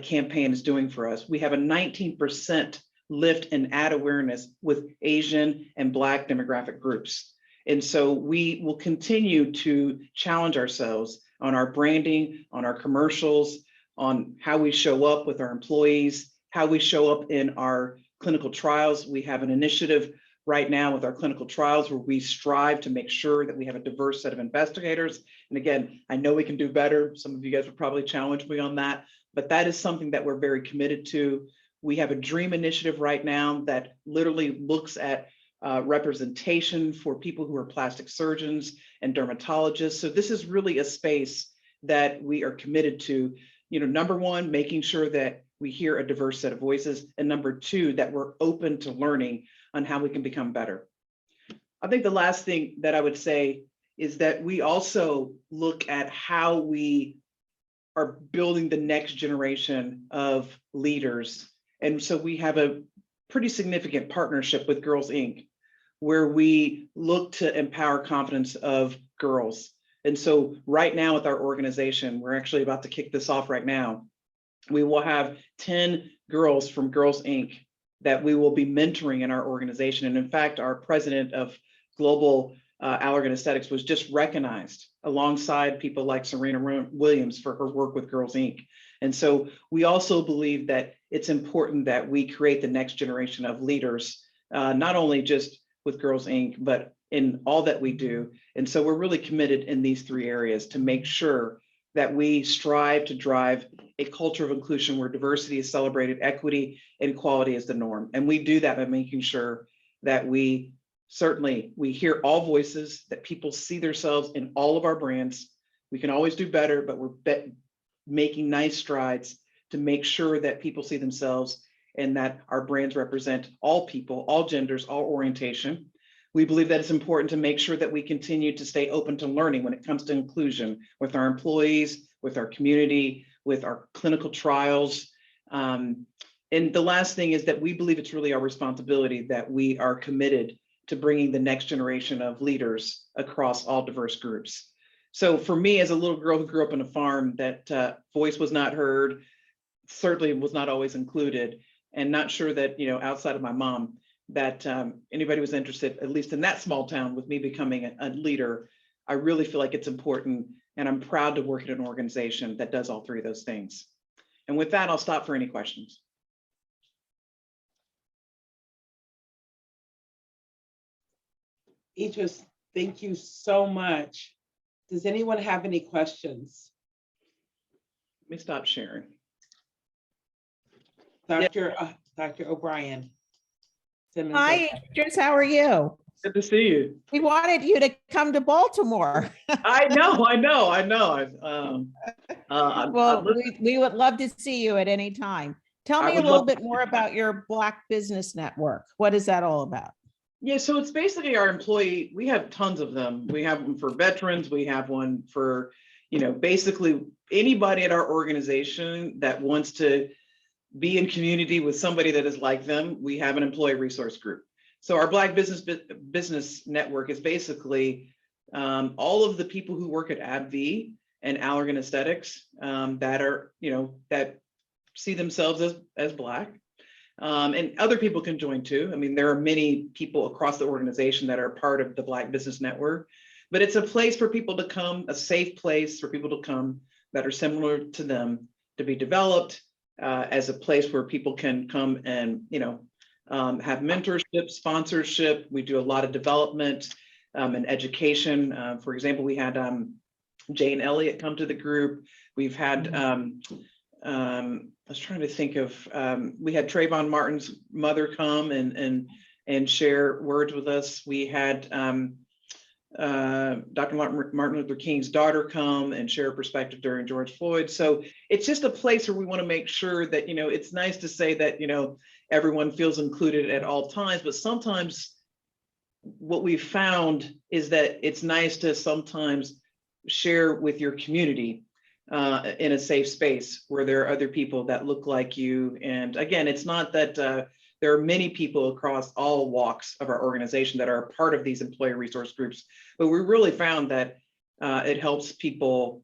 campaign is doing for us. We have a 19% lift in ad awareness with Asian and Black demographic groups. And so we will continue to challenge ourselves on our branding, on our commercials, on how we show up with our employees, how we show up in our clinical trials. We have an initiative right now with our clinical trials where we strive to make sure that we have a diverse set of investigators. And again, I know we can do better. Some of you guys would probably challenge me on that, but that is something that we're very committed to. We have a DREAM initiative right now that literally looks at representation for people who are plastic surgeons and dermatologists. So this is really a space that we are committed to, number one, making sure that we hear a diverse set of voices, and number two, that we're open to learning on how we can become better. I think the last thing that I would say is that we also look at how we are building the next generation of leaders. And so we have a pretty significant partnership with Girls Inc., where we look to empower confidence of girls. And so right now with our organization, we're actually about to kick this off right now. We will have 10 girls from Girls Inc. that we will be mentoring in our organization. And in fact, our president of Global Allergan Aesthetics was just recognized alongside people like Serena Williams for her work with Girls Inc. And so we also believe that it's important that we create the next generation of leaders, not only just with Girls Inc., but in all that we do. And so we're really committed in these three areas to make sure that we strive to drive a culture of inclusion where diversity is celebrated, equity and equality is the norm. And we do that by making sure that we hear all voices, that people see themselves in all of our brands. We can always do better, but we're making nice strides to make sure that people see themselves and that our brands represent all people, all genders, all orientation. We believe that it's important to make sure that we continue to stay open to learning when it comes to inclusion with our employees, with our community, with our clinical trials. And the last thing is that we believe it's really our responsibility that we are committed to bringing the next generation of leaders across all diverse groups. So for me, as a little girl who grew up on a farm, that voice was not heard, certainly was not always included, and not sure that, outside of my mom, that anybody was interested, at least in that small town, with me becoming a leader. I really feel like it's important, and I'm proud to work at an organization that does all three of those things. And with that, I'll stop for any questions. Idris, thank you so much. Does anyone have any questions? Let me stop sharing. Dr. O'Brien. Simmons. Hi, Idris, how are you? Good to see you. We wanted you to come to Baltimore. I know. Well, we would love to see you at any time. Tell me a little bit more about your Black Business Network. What is that all about? Yeah, so it's basically our employee, we have tons of them. We have one for veterans, we have one for, basically anybody at our organization that wants to be in community with somebody that is like them. We have an employee resource group. So our Black Business Network is basically all of the people who work at AbbVie and Allergan Aesthetics that are, that see themselves as Black. And other people can join too. I mean, there are many people across the organization that are part of the Black Business Network, but it's a place for people to come, a safe place for people to come that are similar to them, to be developed as a place where people can come and, have mentorship, sponsorship. We do a lot of development and education. For example, we had Jane Elliott come to the group. We've had, I was trying to think of, we had Trayvon Martin's mother come and share words with us. We had Dr. Martin Luther King's daughter come and share a perspective during George Floyd. So it's just a place where we want to make sure that, it's nice to say that, everyone feels included at all times, but sometimes what we've found is that it's nice to sometimes share with your community in a safe space where there are other people that look like you. And again, it's not that there are many people across all walks of our organization that are a part of these employee resource groups, but we really found that it helps people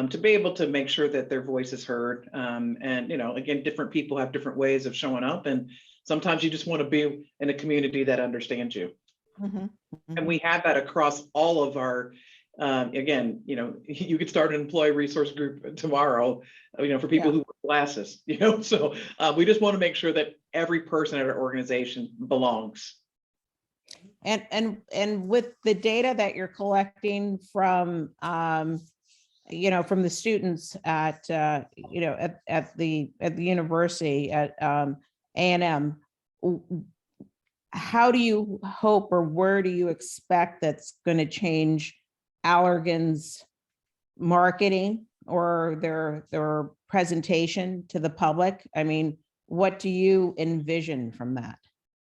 to be able to make sure that their voice is heard. And, again, different people have different ways of showing up. And sometimes you just want to be in a community that understands you. And we have that across all of our, again, you could start an employee resource group tomorrow, for people who wear glasses, so we just want to make sure that every person at our organization belongs. And with the data that you're collecting from, from the students at, at the university at A&M, how do you hope, or where do you expect that's going to change Allergan's marketing or their presentation to the public? I mean, what do you envision from that?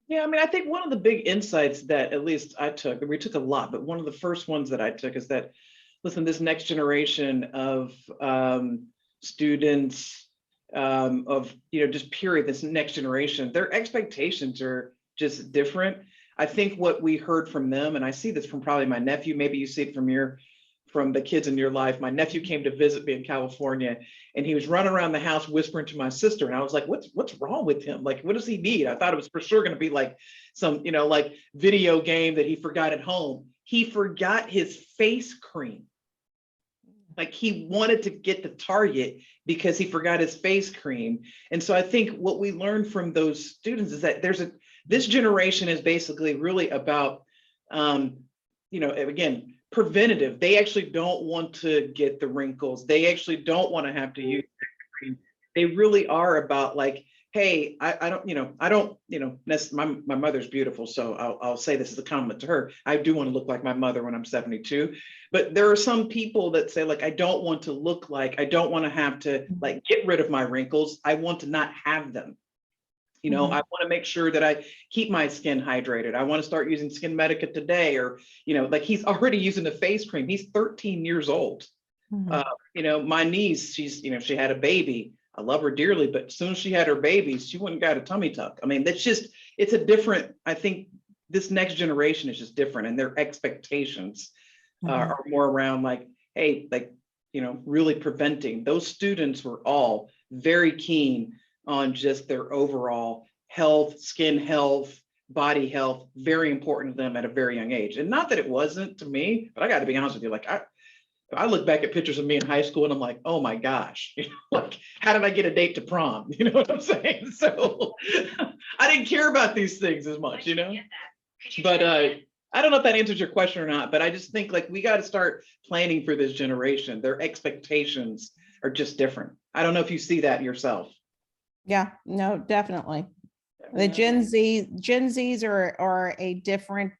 Yeah, I mean, I think one of the big insights that at least I took, and we took a lot, but one of the first ones that I took is that, listen, this next generation of students, of, just period, this next generation, their expectations are just different. I think what we heard from them, and I see this from probably my nephew, maybe you see it from the kids in your life. My nephew came to visit me in California, and he was running around the house whispering to my sister. And I was like, what's wrong with him? Like, what does he need? I thought it was for sure going to be like some, like video game that he forgot at home. He forgot his face cream. Like, he wanted to get to Target because he forgot his face cream. And so I think what we learned from those students is that this generation is basically really about, again, preventative. They actually don't want to get the wrinkles. They actually don't want to have to use cream. They really are about like, hey, I don't, my mother's beautiful. So I'll say this as a compliment to her. I do want to look like my mother when I'm 72. But there are some people that say, like, I don't want to look like, I don't want to have to like get rid of my wrinkles. I want to not have them. You know, Mhm. I want to make sure that I keep my skin hydrated. I want to start using Skin Medica today, or, you know, like he's already using the face cream. He's 13 years old. Mhm. You know, my niece, she's, you know, she had a baby. I love her dearly, but as soon as she had her baby, she went and got a tummy tuck. I mean, that's just, it's a different, I think this next generation is just different, and their expectations are more around like, hey, like, you know, really preventing. Those students were all very keen on just their overall health, skin health, body health, very important to them at a very young age. And not that it wasn't to me, but I got to be honest with you, like I look back at pictures of me in high school and I'm like, oh my gosh, you know, like, how did I get a date to prom? You know what I'm saying? So I didn't care about these things as much, you know, but I don't know if that answers your question or not, but I just think like we got to start planning for this generation. Their expectations are just different. I don't know if you see that yourself. Yeah, no, definitely. The Gen Zs are a different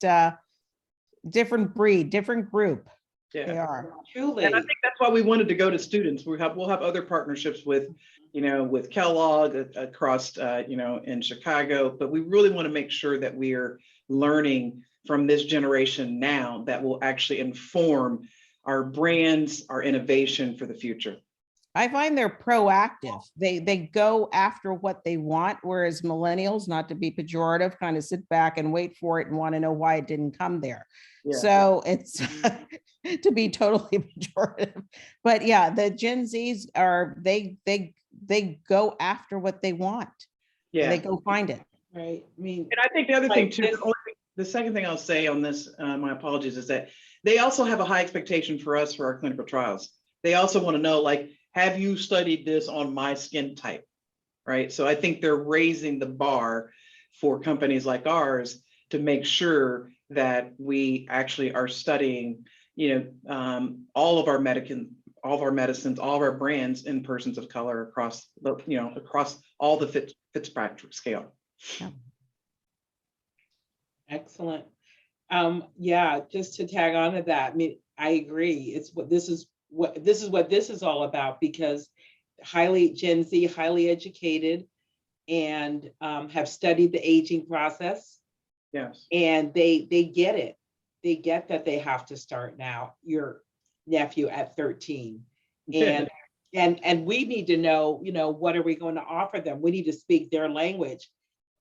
different breed, different group. They Yeah, are. Truly. and I think that's why we wanted to go to students. We'll have other partnerships with, you know, with Kellogg across, you know, in Chicago, but we really want to make sure that we are learning from this generation now that will actually inform our brands, our innovation for the future. I find they're proactive. They go after what they want, whereas millennials, not to be pejorative, kind of sit back and wait for it and want to know why it didn't come there. Yeah. So it's to be totally pejorative. But yeah, the Gen Zs are they go after what they want. Yeah. They go find it. Right. I mean, And I think the other thing like too, this- the second thing I'll say on this, my apologies, is that they also have a high expectation for us for our clinical trials. They also want to know, like, have you studied this on my skin type, right? So I think they're raising the bar for companies like ours to make sure that we actually are studying, you know, all of our medicines, all of our brands in persons of color across the, you know, across all the Fitzpatrick scale. Yeah. Excellent. Yeah, just to tag on to that, I mean, I agree. It's what this is what this is all about, because highly Gen Z, highly educated, and have studied the aging process, Yes. and they get it. They get that they have to start now. Your nephew at 13, and and we need to know, you know, what are we going to offer them? We need to speak their language.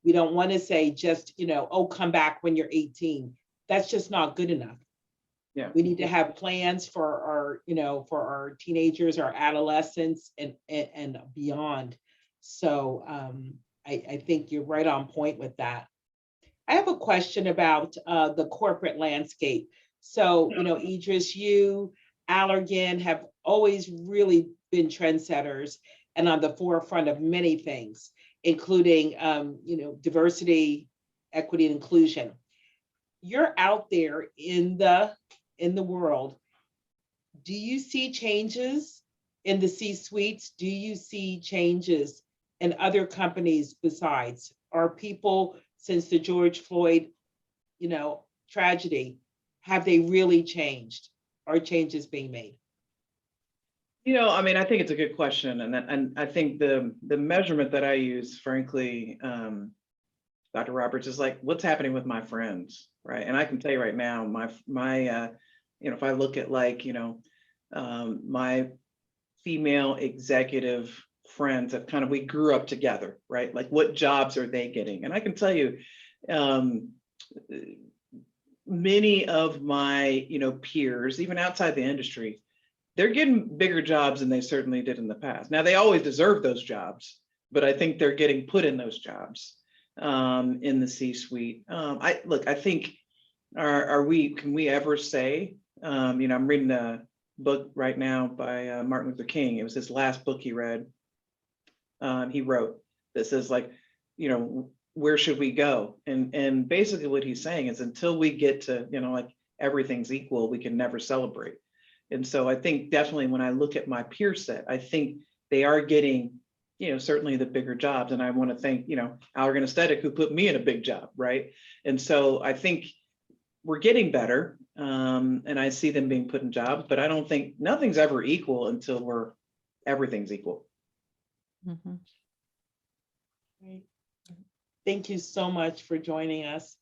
We don't want to say just, you know, oh, come back when you're 18. That's just not good enough. Yeah. We need to have plans for our, you know, for our teenagers, our adolescents, and beyond. So I think you're right on point with that. I have a question about the corporate landscape. So, you know, Idris, you, Allergan have always really been trendsetters and on the forefront of many things, including, you know, diversity, equity, and inclusion. You're out there in the world. Do you see changes in the C-suites? Do you see changes in other companies besides? Are people, since the George Floyd, you know, tragedy, have they really changed? Are changes being made? You know, I mean, I think it's a good question, and I think the measurement that I use, frankly, Dr. Roberts, is like, what's happening with my friends, right? And I can tell you right now, my you know, if I look at like, you know, my female executive friends that kind of we grew up together, right? Like, what jobs are they getting? And I can tell you, many of my, you know, peers, even outside the industry, they're getting bigger jobs than they certainly did in the past. Now, they always deserve those jobs, but I think they're getting put in those jobs in the C-suite. I think, can we ever say, you know, I'm reading a book right now by Martin Luther King. It was his last book he read. He wrote that says, like, you know, where should we go? And basically what he's saying is, until we get to, you know, like, everything's equal, we can never celebrate. And so I think definitely when I look at my peer set, I think they are getting, you know, certainly the bigger jobs. And I want to thank, you know, Allergan Aesthetic, who put me in a big job, right? And so I think we're getting better, and I see them being put in jobs, but I don't think nothing's ever equal until everything's equal. Mhm. Right. Thank you so much for joining us.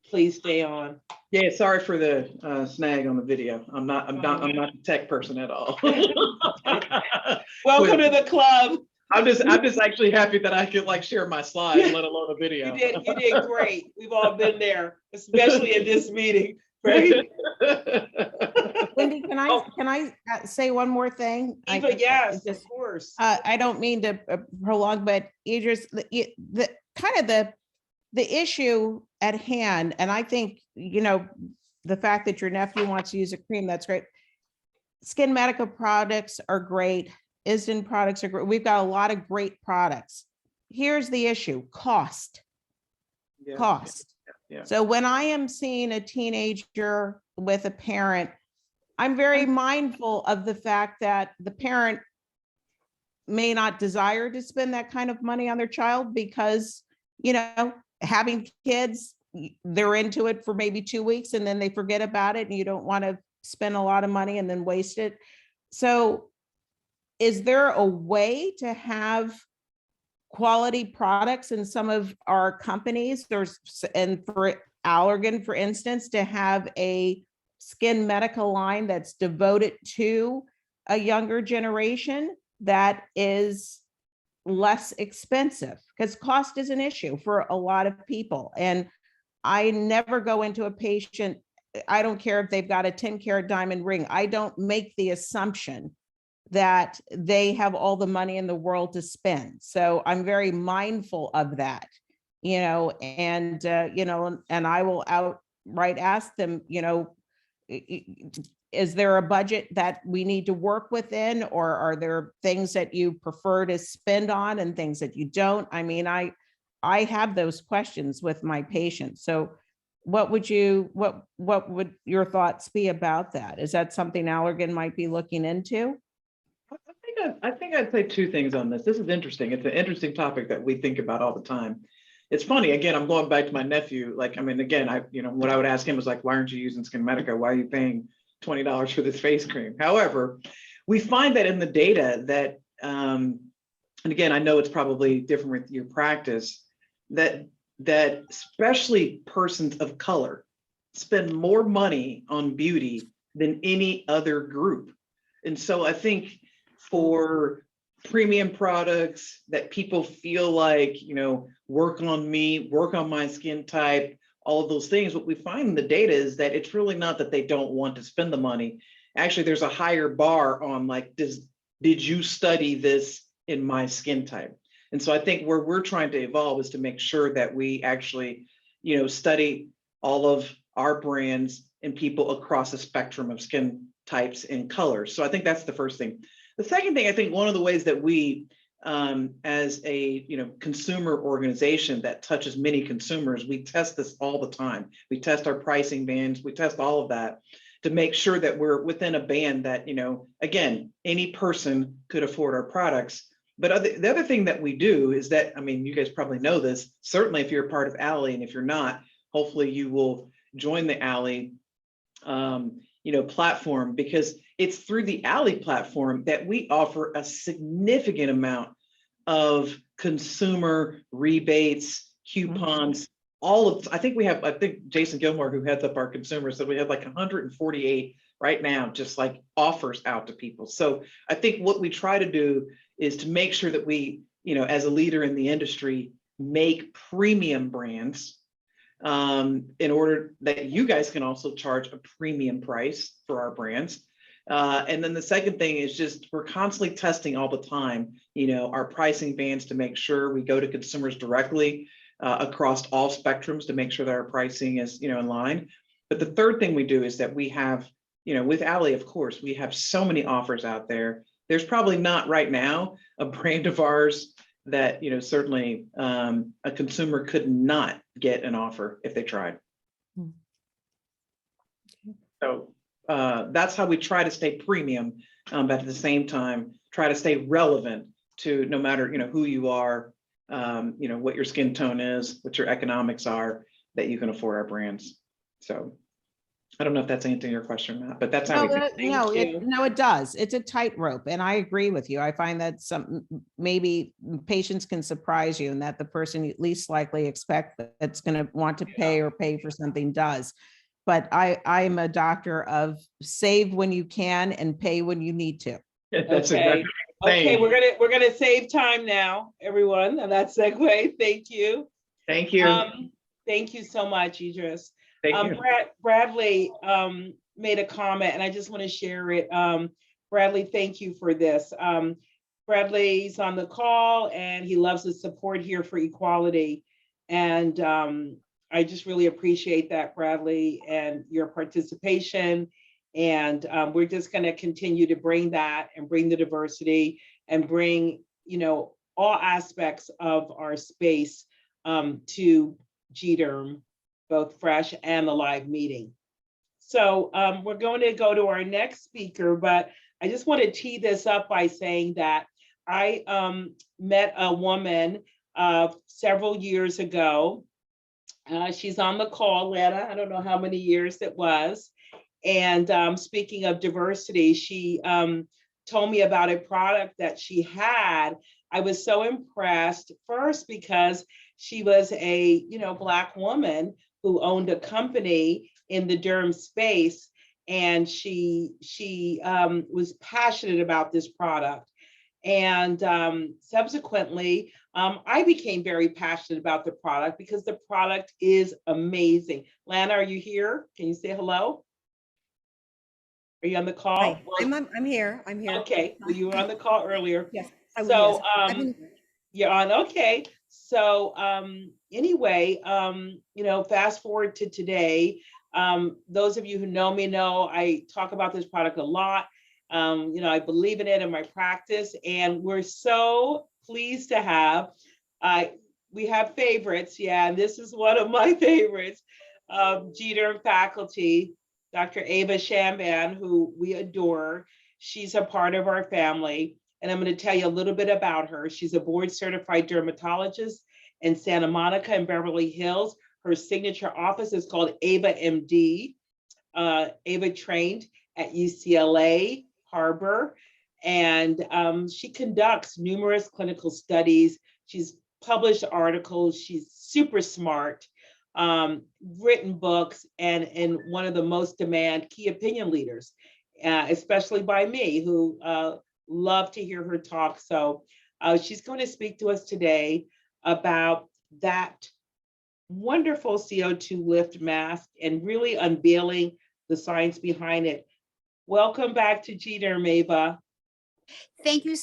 Please stay on. Yeah, sorry for the snag on the video. I'm not a tech person at all. Welcome to the club. I'm just actually happy that I could like share my slides, let alone a video. You did great. We've all been there, especially in this meeting, right? Wendy, can I say one more thing? Eva, yes, of course. I don't mean to prolong, but Idris, the kind of the issue at hand, and I think, you know, the fact that your nephew wants to use a cream, that's great. Skin Medica products are great. Isden products are great. We've got a lot of great products. Here's the issue: cost. Yeah. Cost. Yeah. So when I am seeing a teenager with a parent, I'm very mindful of the fact that the parent may not desire to spend that kind of money on their child because, you know, having kids, they're into it for maybe 2 weeks and then they forget about it, and you don't want to spend a lot of money and then waste it. So is there a way to have quality products in some of our companies? And for Allergan, for instance, to have a Skin Medica line that's devoted to a younger generation that is less expensive, because cost is an issue for a lot of people. And I never go into a patient, I don't care if they've got a 10-carat diamond ring, I don't make the assumption that they have all the money in the world to spend. So I'm very mindful of that, you know, and I will outright ask them, you know, is there a budget that we need to work within, or are there things that you prefer to spend on and things that you don't? I mean, I have those questions with my patients. So what would your thoughts be about that? Is that something Allergan might be looking into? I think I'd say two things on this. This is interesting. It's an interesting topic that we think about all the time. It's funny, again, I'm going back to my nephew. Like, I mean, again, what I would ask him was like, why aren't you using Skin Medica? Why are you paying $20 for this face cream? However, we find that in the data that, and again, I know it's probably different with your practice, that especially persons of color spend more money on beauty than any other group. And so I think for premium products that people feel like, you know, work on me, work on my skin type, all of those things, what we find in the data is that it's really not that they don't want to spend the money. Actually, there's a higher bar on like, did you study this in my skin type? And so I think where we're trying to evolve is to make sure that we actually, you know, study all of our brands and people across a spectrum of skin types and colors. So I think that's the first thing. The second thing, I think one of the ways that we, as a consumer organization that touches many consumers, we test this all the time. We test our pricing bands, we test all of that to make sure that we're within a band that, again, any person could afford our products. But the other thing that we do is that, I mean, you guys probably know this, certainly if you're a part of Alley, and if you're not, hopefully you will join the Alley platform, because it's through the Alley platform that we offer a significant amount of consumer rebates, coupons, I think Jason Gilmore, who heads up our consumers, said we have like 148 right now, just like offers out to people. So I think what we try to do is to make sure that we, as a leader in the industry, make premium brands in order that you guys can also charge a premium price for our brands. And then the second thing is just we're constantly testing all the time, our pricing bands to make sure we go to consumers directly across all spectrums to make sure that our pricing is, in line. But the third thing we do is that we have, with Alley, of course, we have so many offers out there. There's probably not right now a brand of ours that, certainly a consumer could not get an offer if they tried. So that's how we try to stay premium, but at the same time, try to stay relevant to no matter, who you are, what your skin tone is, what your economics are, that you can afford our brands. So. I don't know if that's answering your question or not, but that's how No, we think. no, it does. It's a tightrope, and I agree with you. I find that some maybe patients can surprise you, and that the person you least likely expect that's going to want to pay for something does. But I'm a doctor of save when you can and pay when you need to. That's Okay. exactly what I'm Okay, saying. we're gonna save time now, everyone, and that segue. Thank you. Thank you. Thank you so much, Idris. Thank you. Bradley made a comment, and I just want to share it. Bradley, thank you for this. Bradley's on the call, and he loves the support here for equality. And I just really appreciate that, Bradley, and your participation. And we're just going to continue to bring that and bring the diversity and bring, all aspects of our space to GDerm, both fresh and the live meeting. So we're going to go to our next speaker, but I just want to tee this up by saying that I met a woman several years ago. She's on the call, Lana. I don't know how many years it was. And speaking of diversity, she told me about a product that she had. I was so impressed, first because she was a Black woman who owned a company in the derm space, and she was passionate about this product. And subsequently, I became very passionate about the product because the product is amazing. Lana, are you here? Can you say hello? Are you on the call? Hi. I'm here. I'm here. Okay, well, you were on the call earlier. Yes. So you're on. Okay. So anyway, fast forward to today. Those of you who know me know I talk about this product a lot. I believe in it in my practice, and we're so pleased to have. We have favorites, yeah, and this is one of my favorites. GDerm faculty, Dr. Ava Shamban, who we adore. She's a part of our family, and I'm going to tell you a little bit about her. She's a board-certified dermatologist in Santa Monica and Beverly Hills. Her signature office is called Ava MD. Ava trained at UCLA Harbor, and she conducts numerous clinical studies. She's published articles. She's super smart, written books, and one of the most demand key opinion leaders, especially by me, who love to hear her talk. So she's going to speak to us today about that wonderful CO2 lift mask and really unveiling the science behind it. Welcome back to GDerm, Ava. Thank you.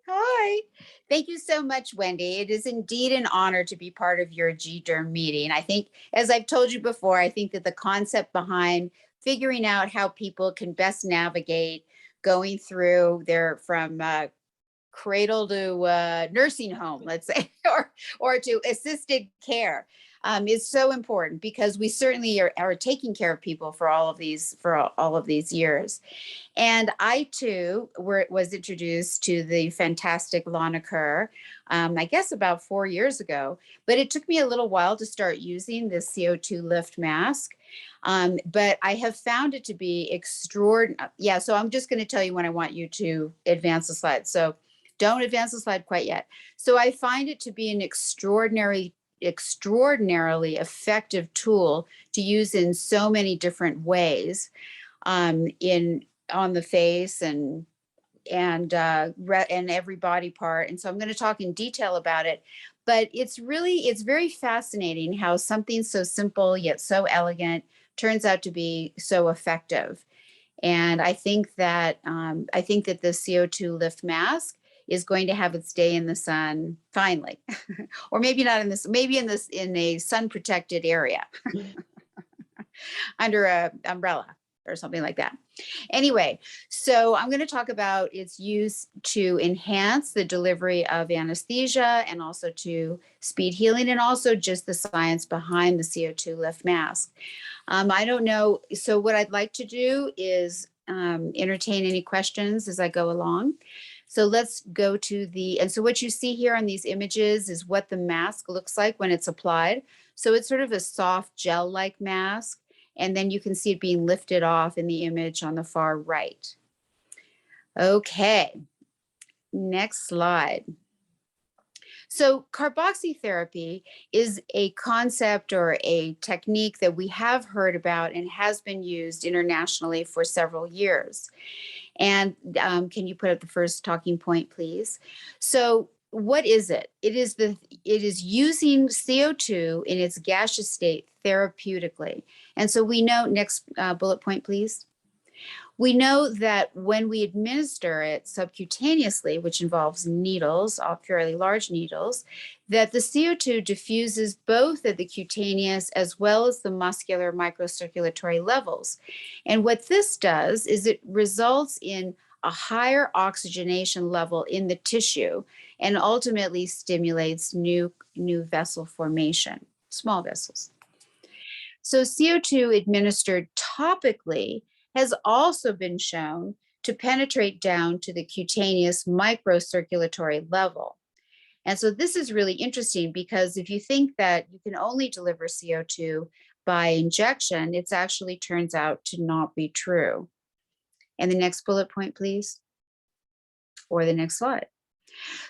Hi. Thank you so much, Wendy. It is indeed an honor to be part of your GDerm meeting. I think, as I've told you before, I think that the concept behind figuring out how people can best navigate going through from cradle to nursing home, let's say, or to assisted care is so important, because we certainly are taking care of people for all of these years. And I too was introduced to the fantastic Lana Kerr, I guess about 4 years ago, but it took me a little while to start using this CO2 lift mask. But I have found it to be extraordinary. Yeah, so I'm just going to tell you when I want you to advance the slide. So don't advance the slide quite yet. So I find it to be an extraordinarily effective tool to use in so many different ways, on the face and every body part. And so I'm going to talk in detail about it, but it's very fascinating how something so simple yet so elegant turns out to be so effective. And I think that the CO2 lift mask is going to have its day in the sun finally, or maybe not in a sun protected area under a umbrella or something like that. Anyway, so I'm going to talk about its use to enhance the delivery of anesthesia and also to speed healing, and also just the science behind the CO2 lift mask. I don't know. So what I'd like to do is entertain any questions as I go along. So let's go to and so what you see here on these images is what the mask looks like when it's applied. So it's sort of a soft gel-like mask. And then you can see it being lifted off in the image on the far right. Okay, next slide. So carboxytherapy is a concept or a technique that we have heard about and has been used internationally for several years. And can you put up the first talking point, please? So what is it? It is using CO2 in its gaseous state therapeutically. And so we know, next bullet point, please. We know that when we administer it subcutaneously, which involves needles, fairly large needles, that the CO2 diffuses both at the cutaneous as well as the muscular microcirculatory levels. And what this does is it results in a higher oxygenation level in the tissue and ultimately stimulates new vessel formation, small vessels. So CO2 administered topically has also been shown to penetrate down to the cutaneous microcirculatory level. And so this is really interesting because if you think that you can only deliver CO2 by injection, it actually turns out to not be true. And the next bullet point, please, or the next slide.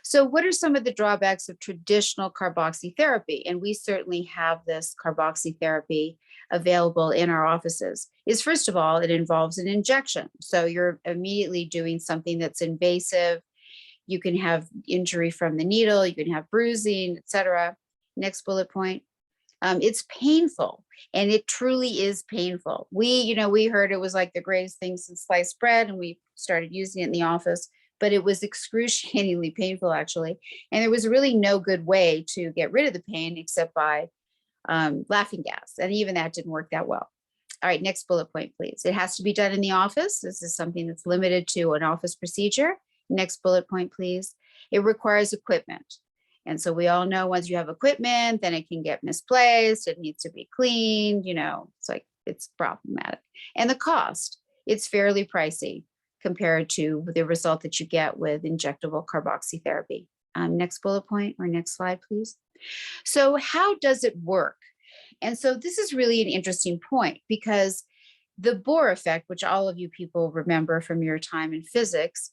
So what are some of the drawbacks of traditional carboxytherapy? And we certainly have this carboxytherapy available in our offices. Is first of all, it involves an injection. So you're immediately doing something that's invasive. You can have injury from the needle, you can have bruising, etc. Next bullet point. It's painful, and it truly is painful. We heard it was like the greatest thing since sliced bread, and we started using it in the office, but it was excruciatingly painful, actually. And there was really no good way to get rid of the pain except by laughing gas. And even that didn't work that well. All right, next bullet point, please. It has to be done in the office. This is something that's limited to an office procedure. Next bullet point, please. It requires equipment. And so we all know once you have equipment, then it can get misplaced. It needs to be cleaned, it's problematic. And the cost, it's fairly pricey compared to the result that you get with injectable carboxytherapy. Next bullet point or next slide, please. So how does it work? And so this is really an interesting point because the Bohr effect, which all of you people remember from your time in physics,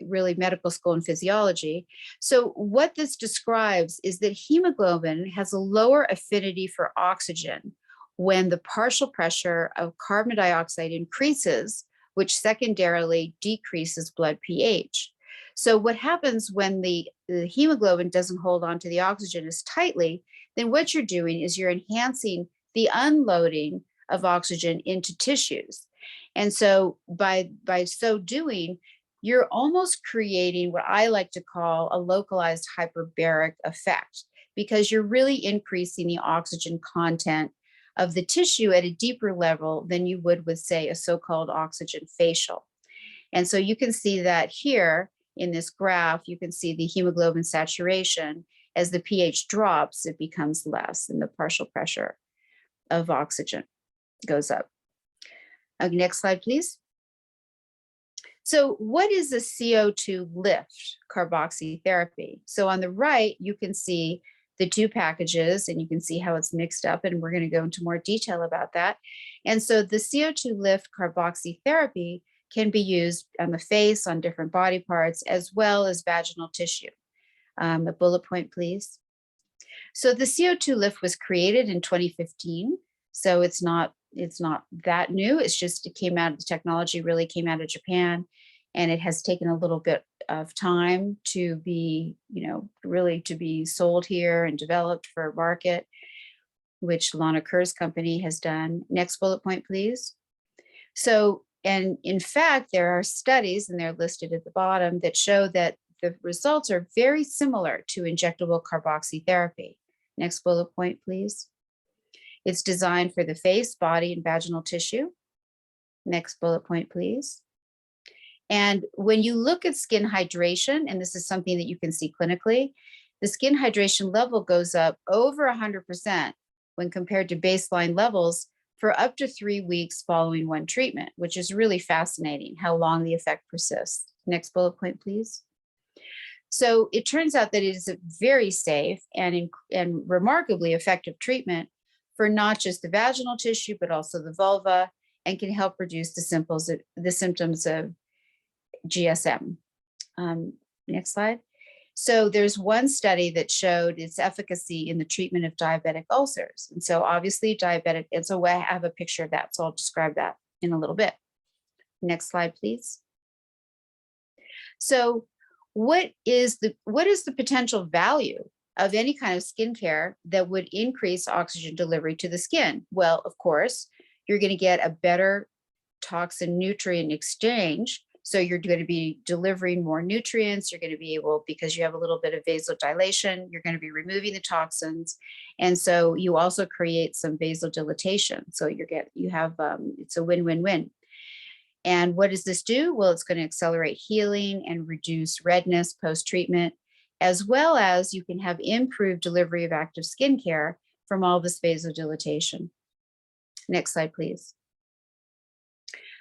really medical school and physiology. So what this describes is that hemoglobin has a lower affinity for oxygen when the partial pressure of carbon dioxide increases, which secondarily decreases blood pH. So what happens when the hemoglobin doesn't hold on to the oxygen as tightly, then what you're doing is you're enhancing the unloading of oxygen into tissues. And so by so doing, you're almost creating what I like to call a localized hyperbaric effect, because you're really increasing the oxygen content of the tissue at a deeper level than you would with, say, a so-called oxygen facial. And so you can see that here in this graph, you can see the hemoglobin saturation. As the pH drops, it becomes less and the partial pressure of oxygen goes up. Okay, next slide, please. So what is a CO2 lift carboxytherapy? So on the right, you can see the two packages and you can see how it's mixed up, and we're going to go into more detail about that. And so the CO2 lift carboxytherapy can be used on the face, on different body parts, as well as vaginal tissue. A bullet point, please. So the CO2 lift was created in 2015. So it's not that new. It's just, it came out, the technology really came out of Japan, and it has taken a little bit of time to be, really to be sold here and developed for a market, which Lana Kerr's company has done. Next bullet point, please. So, and in fact, there are studies, and they're listed at the bottom, that show that the results are very similar to injectable carboxytherapy. Next bullet point, please. It's designed for the face, body, and vaginal tissue. Next bullet point, please. And when you look at skin hydration, and this is something that you can see clinically, the skin hydration level goes up over 100% when compared to baseline levels for up to 3 weeks following one treatment, which is really fascinating how long the effect persists. Next bullet point, please. So it turns out that it is a very safe and remarkably effective treatment for not just the vaginal tissue, but also the vulva, and can help reduce the symptoms of GSM. Next slide. So there's one study that showed its efficacy in the treatment of diabetic ulcers. And so obviously diabetic, and so I have a picture of that. So I'll describe that in a little bit. Next slide, please. So what is the potential value of any kind of skincare that would increase oxygen delivery to the skin? Well, of course, you're going to get a better toxin nutrient exchange. So you're going to be delivering more nutrients. You're going to be able, because you have a little bit of vasodilation, you're going to be removing the toxins. And so you also create some vasodilatation. So it's a win-win-win. And what does this do? Well, it's going to accelerate healing and reduce redness post-treatment, as well as you can have improved delivery of active skincare from all this vasodilatation. Next slide, please.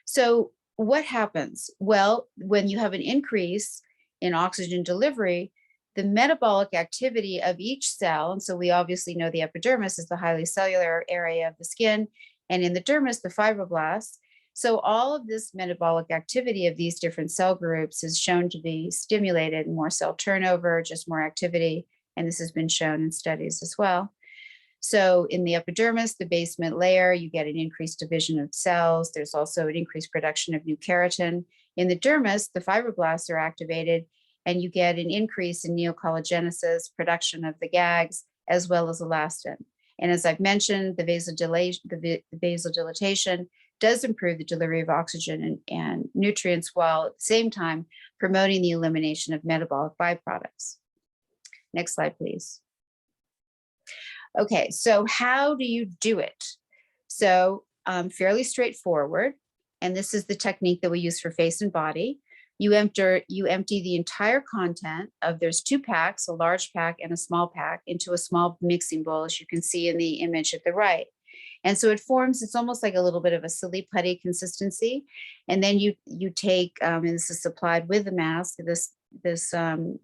So what happens? Well, when you have an increase in oxygen delivery, the metabolic activity of each cell, and so we obviously know the epidermis is the highly cellular area of the skin, and in the dermis, the fibroblasts. So all of this metabolic activity of these different cell groups is shown to be stimulated, more cell turnover, just more activity, and this has been shown in studies as well. So in the epidermis, the basement layer, you get an increased division of cells. There's also an increased production of new keratin. In the dermis, the fibroblasts are activated, and you get an increase in neocollagenesis, production of the GAGs, as well as elastin. And as I've mentioned, the vasodilatation does improve the delivery of oxygen and nutrients, while at the same time promoting the elimination of metabolic byproducts. Next slide, please. Okay, so how do you do it? So fairly straightforward, and this is the technique that we use for face and body. You empty the entire content of, there's 2 packs, a large pack and a small pack, into a small mixing bowl, as you can see in the image at the right. And so it forms, it's almost like a little bit of a silly putty consistency. And then you take, and this is supplied with the mask, this tongue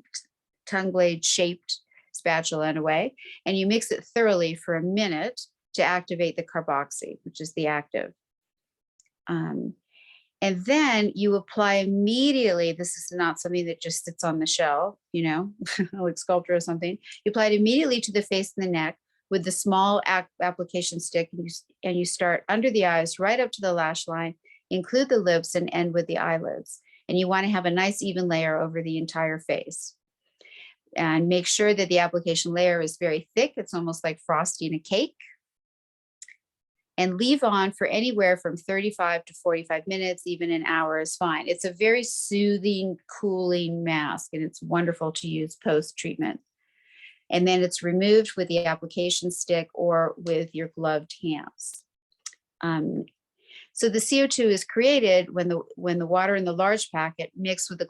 blade shaped spatula in a way, and you mix it thoroughly for a minute to activate the carboxy, which is the active. And then you apply immediately, this is not something that just sits on the shelf, you know, like sculpture or something. You apply it immediately to the face and the neck with the small application stick, and you start under the eyes right up to the lash line, include the lips, and end with the eyelids. And you want to have a nice even layer over the entire face. And make sure that the application layer is very thick. It's almost like frosting a cake. And leave on for anywhere from 35 to 45 minutes, even an hour is fine. It's a very soothing, cooling mask, and it's wonderful to use post-treatment. And then it's removed with the application stick or with your gloved hands. So the CO2 is created when the water in the large packet mixed with the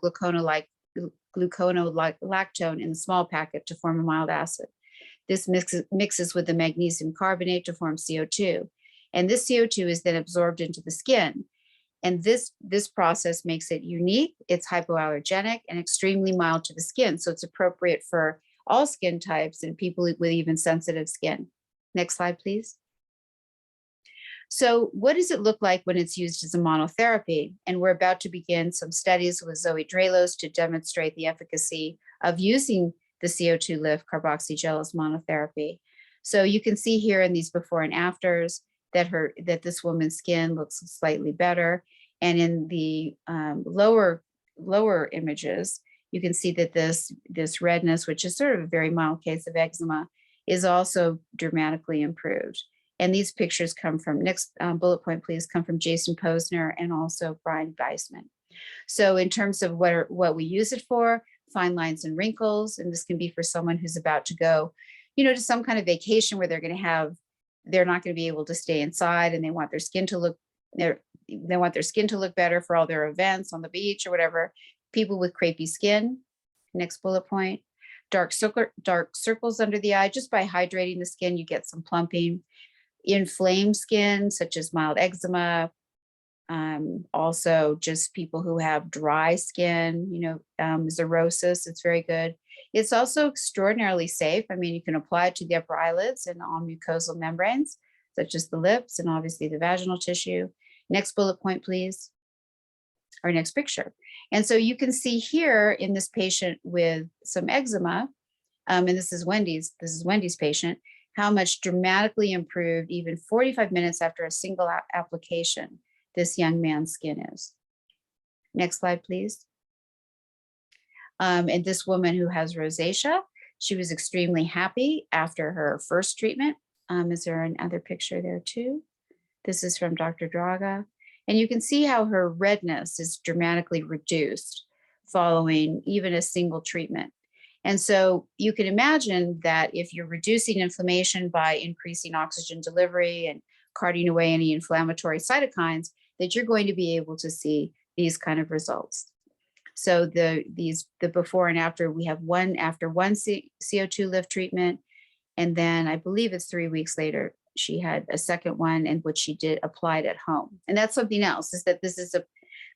gluconolactone in the small packet to form a mild acid. This mixes with the magnesium carbonate to form CO2. And this CO2 is then absorbed into the skin. And this process makes it unique. It's hypoallergenic and extremely mild to the skin. So it's appropriate for all skin types and people with even sensitive skin. Next slide, please. So what does it look like when it's used as a monotherapy? And we're about to begin some studies with Zoe Dralos to demonstrate the efficacy of using the CO2 lift carboxygel as monotherapy. So you can see here in these before and afters that this woman's skin looks slightly better. And in the lower images, you can see that this redness, which is sort of a very mild case of eczema, is also dramatically improved. And these pictures come from, next bullet point, please, come from Jason Posner and also Brian Weissman. So in terms of what we use it for, fine lines and wrinkles, and this can be for someone who's about to go, you know, to some kind of vacation where they're not going to be able to stay inside, and they want their skin to look, they want their skin to look better for all their events on the beach or whatever. People with crepey skin, next bullet point, dark circles under the eye. Just by hydrating the skin, you get some plumping. Inflamed skin, such as mild eczema, Also just people who have dry skin, xerosis, it's very good. It's also extraordinarily safe. I mean, you can apply it to the upper eyelids and on mucosal membranes, such as the lips and obviously the vaginal tissue. Next bullet point, please. Our next picture. And so you can see here in this patient with some eczema, and this is Wendy's patient, how much dramatically improved even 45 minutes after a single application this young man's skin is. Next slide, please. And this woman who has rosacea, she was extremely happy after her first treatment. Is there another picture there too? This is from Dr. Draga. And you can see how her redness is dramatically reduced following even a single treatment. And so you can imagine that if you're reducing inflammation by increasing oxygen delivery and carting away any inflammatory cytokines, that you're going to be able to see these kind of results. So the before and after, we have one after one CO2 lift treatment. And then I believe it's 3 weeks later, she had a second one in which she did applied at home. And that's something else, is that this is a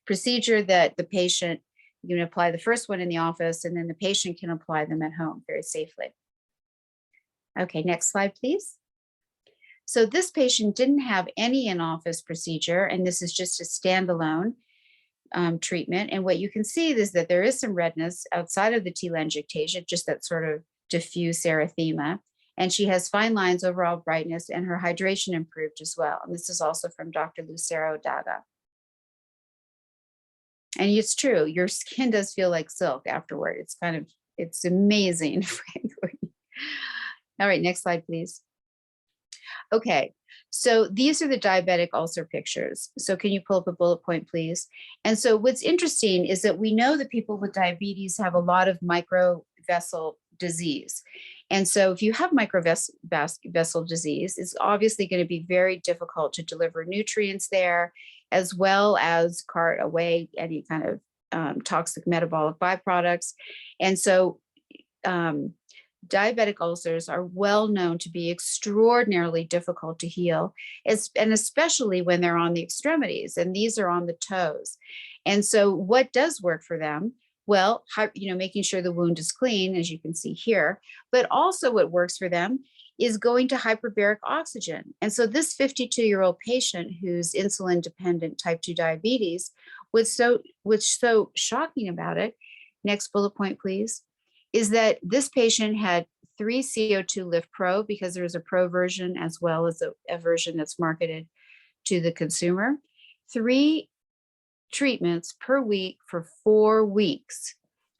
procedure that the patient, you can apply the first one in the office and then the patient can apply them at home very safely. Okay, next slide, please. So this patient didn't have any in-office procedure, and this is just a standalone treatment. And what you can see is that there is some redness outside of the telangiectasia, just that sort of diffuse erythema. And she has fine lines, overall brightness, and her hydration improved as well. And this is also from Dr. Lucero Daga. And it's true, your skin does feel like silk afterward. It's amazing, frankly. All right, next slide, please. Okay, so these are the diabetic ulcer pictures. So can you pull up a bullet point, please? And so what's interesting is that we know that people with diabetes have a lot of microvessel disease. And so if you have microvessel disease, it's obviously going to be very difficult to deliver nutrients there, as well as cart away any kind of toxic metabolic byproducts. And so diabetic ulcers are well known to be extraordinarily difficult to heal, and especially when they're on the extremities, and these are on the toes. And so what does work for them? Well, making sure the wound is clean, as you can see here, but also what works for them is going to hyperbaric oxygen. And so this 52-year-old patient who's insulin dependent type 2 diabetes, what's so shocking about it, next bullet point, please, is that this patient had 3 CO2 Lift Pro, because there's a Pro version as well as a version that's marketed to the consumer, 3 treatments per week for 4 weeks.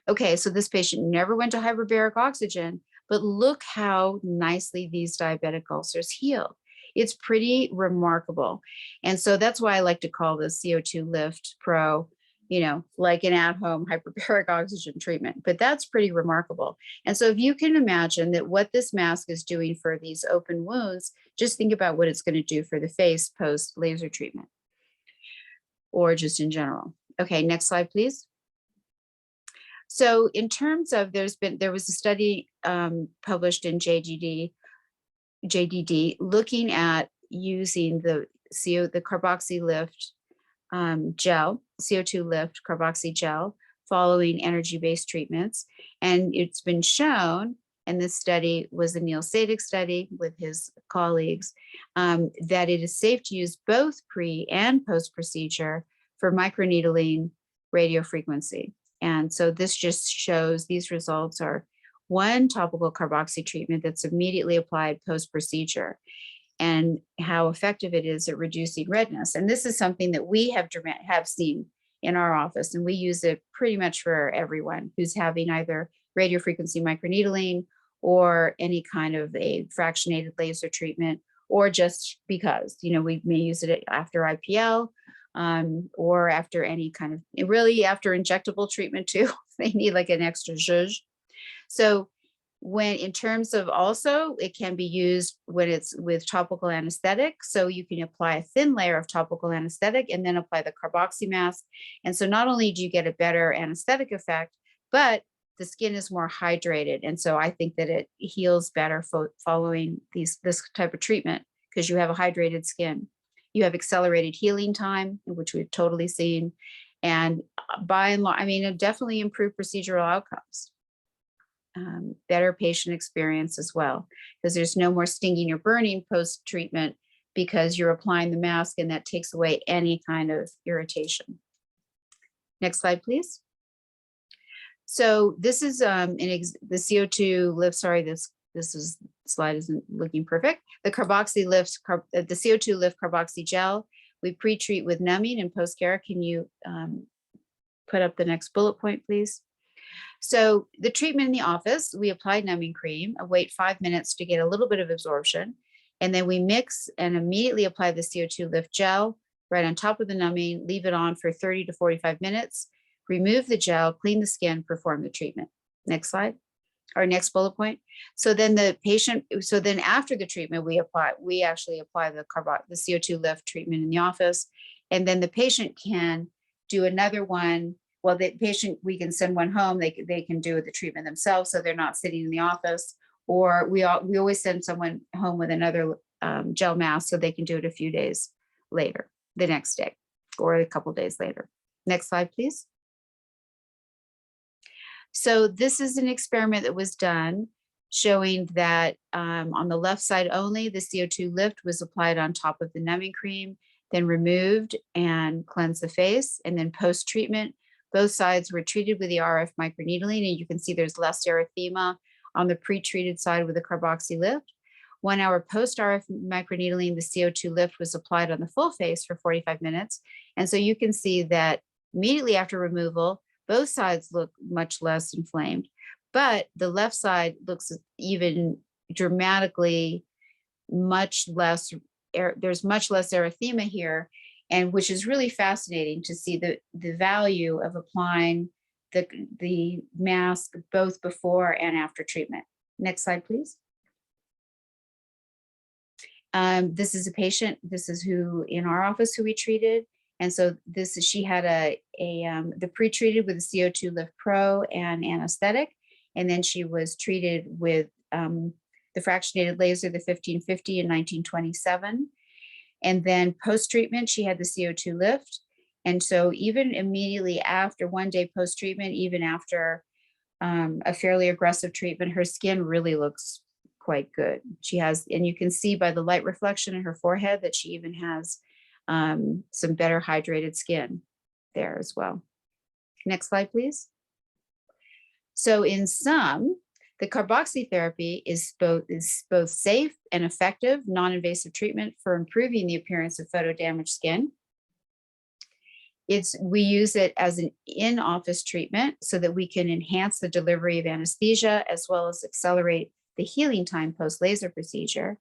Okay, so this patient never went to hyperbaric oxygen, but look how nicely these diabetic ulcers heal. It's pretty remarkable. And so that's why I like to call this CO2 Lift Pro, like an at-home hyperbaric oxygen treatment, but that's pretty remarkable. And so if you can imagine that what this mask is doing for these open wounds, just think about what it's going to do for the face post laser treatment, or just in general. Okay, next slide, please. So in terms of, there was a study published in JDD looking at using the carboxy lift gel, CO2 lift carboxy gel, following energy-based treatments. And it's been shown, and this study was a Neil Sadik study with his colleagues, that it is safe to use both pre and post-procedure for microneedling radiofrequency. And so this just shows, these results are one topical carboxy treatment that's immediately applied post-procedure, and how effective it is at reducing redness. And this is something that we have seen in our office, and we use it pretty much for everyone who's having either radiofrequency microneedling or any kind of a fractionated laser treatment, or just because, we may use it after IPL, or after any kind of, really after injectable treatment too. They need like an extra zhuzh. So when, in terms of, also it can be used when it's with topical anesthetic. So you can apply a thin layer of topical anesthetic and then apply the carboxy mask. And so not only do you get a better anesthetic effect, but the skin is more hydrated. And so I think that it heals better following this type of treatment, because you have a hydrated skin. You have accelerated healing time, which we've totally seen. And by and large, I mean, it definitely improved procedural outcomes. Better patient experience as well, because there's no more stinging or burning post-treatment because you're applying the mask and that takes away any kind of irritation. Next slide, please. So this is the CO2 lift. Sorry, this slide isn't looking perfect. The carboxy lift, the CO2 lift carboxy gel. We pre-treat with numbing and post-care. Can you put up the next bullet point, please? So the treatment in the office, we apply numbing cream, wait 5 minutes to get a little bit of absorption, and then we mix and immediately apply the CO2 lift gel right on top of the numbing, leave it on for 30 to 45 minutes, remove the gel, clean the skin, perform the treatment. Next slide, or next bullet point. So then the patient, so then after the treatment, we actually apply the CO2 lift treatment in the office, and then the patient can do another one. Well, the patient, we can send one home, they can do the treatment themselves, so they're not sitting in the office, or we always send someone home with another gel mask so they can do it a few days later, the next day, or a couple days later. Next slide, please. So this is an experiment that was done showing that on the left side only, the CO2 lift was applied on top of the numbing cream, then removed and cleansed the face, and then post-treatment, both sides were treated with the RF microneedling, and you can see there's less erythema on the pre-treated side with the carboxy lift. 1 hour post-RF microneedling, the CO2 lift was applied on the full face for 45 minutes. And so you can see that immediately after removal, both sides look much less inflamed, but the left side looks even dramatically much less, there's much less erythema here, and which is really fascinating to see the value of applying the mask both before and after treatment. Next slide, please. This is a patient, this is who in our office who we treated. And so she had the pre-treated with the CO2 Lift Pro and anesthetic. And then she was treated with the fractionated laser, the 1550 in 1927. And then post-treatment, she had the CO2 lift. And so even immediately after 1 day post-treatment, even after a fairly aggressive treatment, her skin really looks quite good. She has, and you can see by the light reflection in her forehead that she even has some better hydrated skin there as well. Next slide, please. So in sum, the carboxy therapy is both safe and effective non-invasive treatment for improving the appearance of photo-damaged skin. We use it as an in-office treatment so that we can enhance the delivery of anesthesia as well as accelerate the healing time post-laser procedure.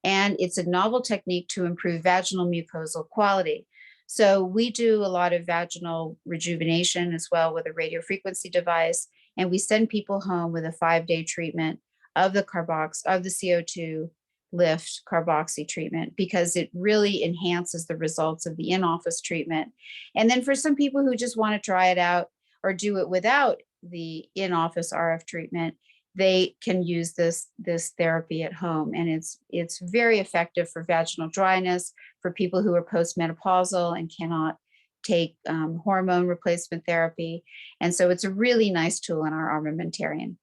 And it's a novel technique to improve vaginal mucosal quality. So we do a lot of vaginal rejuvenation as well with a radiofrequency device, and we send people home with a 5-day treatment of the CO2 lift carboxy treatment because it really enhances the results of the in-office treatment. And then for some people who just want to try it out or do it without the in-office RF treatment, they can use this therapy at home, and it's very effective for vaginal dryness, for people who are postmenopausal and cannot take hormone replacement therapy. And so it's a really nice tool in our armamentarium.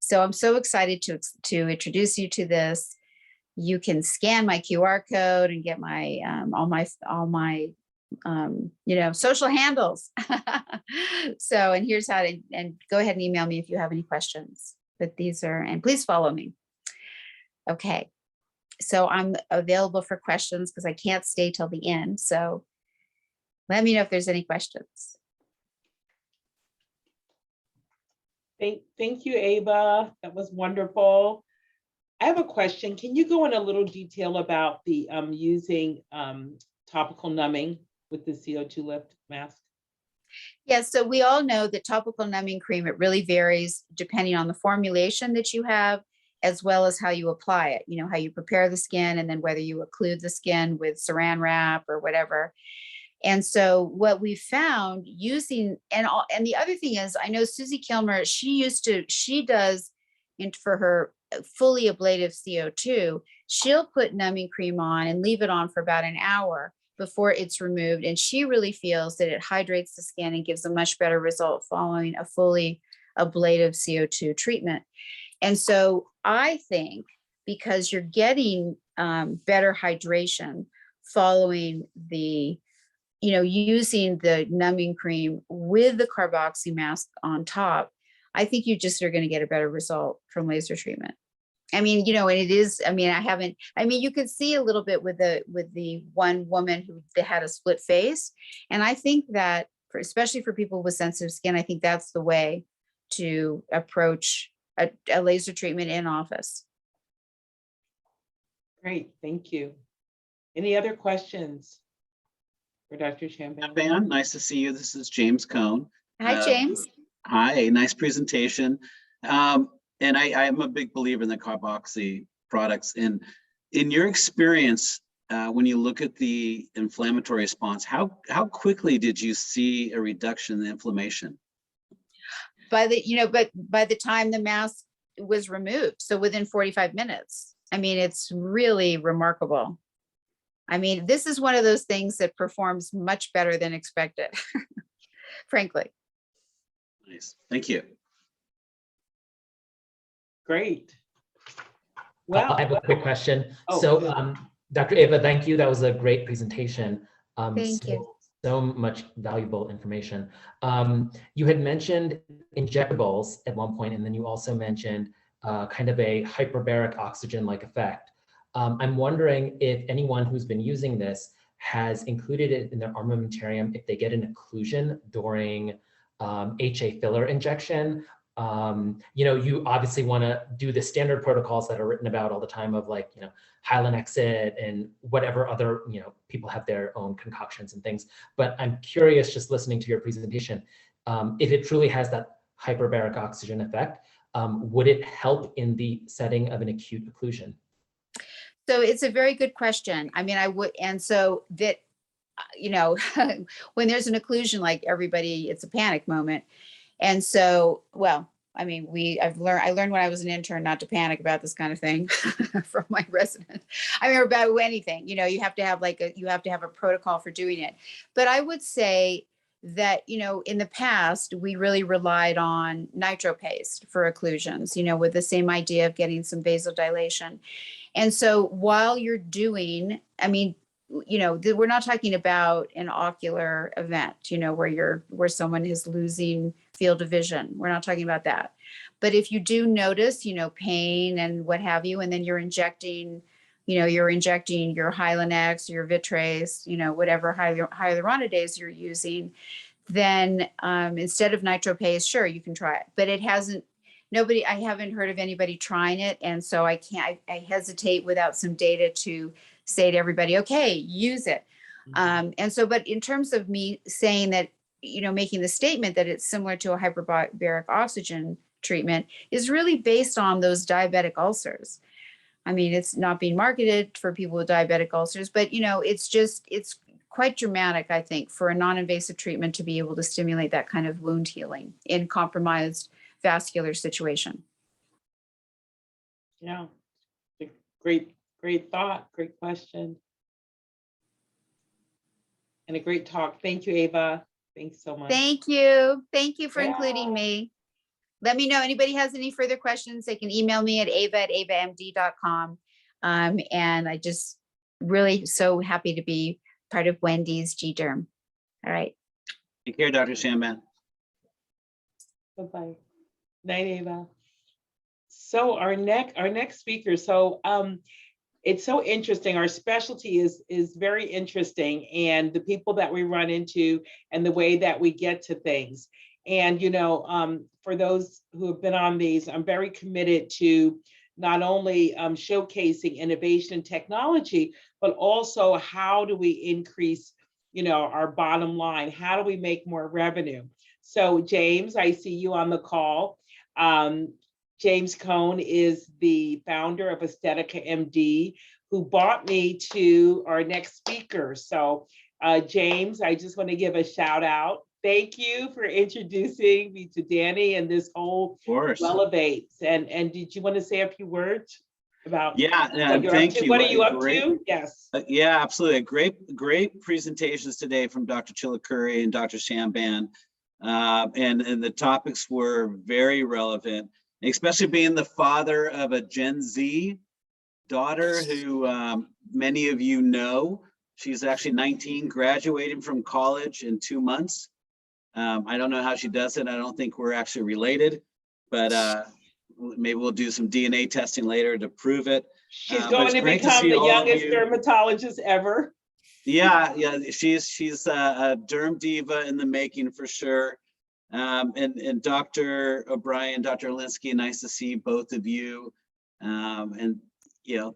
So I'm so excited to introduce you to this. You can scan my QR code and get my all my social handles. So, and here's how to, and go ahead and email me if you have any questions, but these are, and please follow me. Okay. So I'm available for questions because I can't stay till the end. So let me know if there's any questions. Thank you, Ava. That was wonderful. I have a question. Can you go in a little detail about the using topical numbing with the CO2 lift mask? Yes, so we all know that topical numbing cream, it really varies depending on the formulation that you have, as well as how you apply it, how you prepare the skin, and then whether you occlude the skin with saran wrap or whatever. And so what we found using, and the other thing is, I know Susie Kilmer, she does for her fully ablative CO2, she'll put numbing cream on and leave it on for about an hour before it's removed. And she really feels that it hydrates the skin and gives a much better result following a fully ablative CO2 treatment. And so I think because you're getting better hydration following the, using the numbing cream with the carboxy mask on top, I think you just are going to get a better result from laser treatment. I mean, and it is, you could see a little bit with the one woman who had a split face. And I think that especially for people with sensitive skin, I think that's the way to approach a laser treatment in office. Great, thank you. Any other questions for Dr. Chambon? Van, nice to see you. This is James Cohn. Hi, James. Hi, nice presentation. And I am a big believer in the carboxy products. And in your experience, when you look at the inflammatory response, how quickly did you see a reduction in the inflammation? By the time the mask was removed, so within 45 minutes. I mean, it's really remarkable. I mean, this is one of those things that performs much better than expected, frankly. Nice, thank you. Great. Well, I have a quick question. Oh, so, Dr. Ava, thank you. That was a great presentation. Thank you. So much valuable information. You had mentioned injectables at one point, and then you also mentioned kind of a hyperbaric oxygen-like effect. I'm wondering if anyone who's been using this has included it in their armamentarium if they get an occlusion during HA filler injection. You obviously want to do the standard protocols that are written about all the time of like, Hylenexit and whatever other, people have their own concoctions and things. But I'm curious, just listening to your presentation, if it truly has that hyperbaric oxygen effect, would it help in the setting of an acute occlusion? So it's a very good question. I mean, I would, and so that, when there's an occlusion, like everybody, it's a panic moment. And so, well, I mean, I learned when I was an intern not to panic about this kind of thing from my resident. I mean, about anything, you have to have a protocol for doing it. But I would say that, in the past, we really relied on nitro paste for occlusions, with the same idea of getting some vasodilation. And so while you're doing, we're not talking about an ocular event, where someone is losing field of vision. We're not talking about that. But if you do notice, pain and what have you, and then you're injecting your Hylenex, your Vitrace, whatever hyaluronidase you're using, then instead of nitro paste, sure, you can try it. But I haven't heard of anybody trying it. And so I hesitate without some data to say to everybody, okay, use it. And so, but in terms of me saying that, making the statement that it's similar to a hyperbaric oxygen treatment is really based on those diabetic ulcers. I mean, it's not being marketed for people with diabetic ulcers, but it's quite dramatic, I think, for a non-invasive treatment to be able to stimulate that kind of wound healing in compromised vascular situation. Yeah, great thought, great question. And a great talk. Thank you, Ava. Thanks so much. Thank you. Thank you for including me. Let me know anybody has any further questions. They can email me at ava@avamd.com. And I just really so happy to be part of Wendy's GDerm. All right. Take care, Dr. Chambon. Bye-bye. Night, Ava. So our next speaker, it's so interesting. Our specialty is very interesting, and the people that we run into and the way that we get to things. And, for those who have been on these, I'm very committed to not only showcasing innovation and technology, but also how do we increase, our bottom line? How do we make more revenue? So James, I see you on the call. James Cohn is the founder of Aesthetica MD, who brought me to our next speaker. So James, I just want to give a shout out. Thank you for introducing me to Danny and this whole Elevates. And did you want to say a few words? about Yeah, what you're up thank to. you. What are you up Great. to? Yes. Yeah, absolutely. Great presentations today from Dr. Chillicurry and Dr. Shamban. And the topics were very relevant, especially being the father of a Gen Z daughter who many of you know. She's actually 19, graduating from college in 2 months. I don't know how she does it. I don't think we're actually related, but maybe we'll do some DNA testing later to prove it. She's But going it's to great become see the all of youngest you. dermatologist ever. Yeah, she's a derm diva in the making for sure. And Dr. O'Brien, Dr. Alinsky, nice to see both of you. And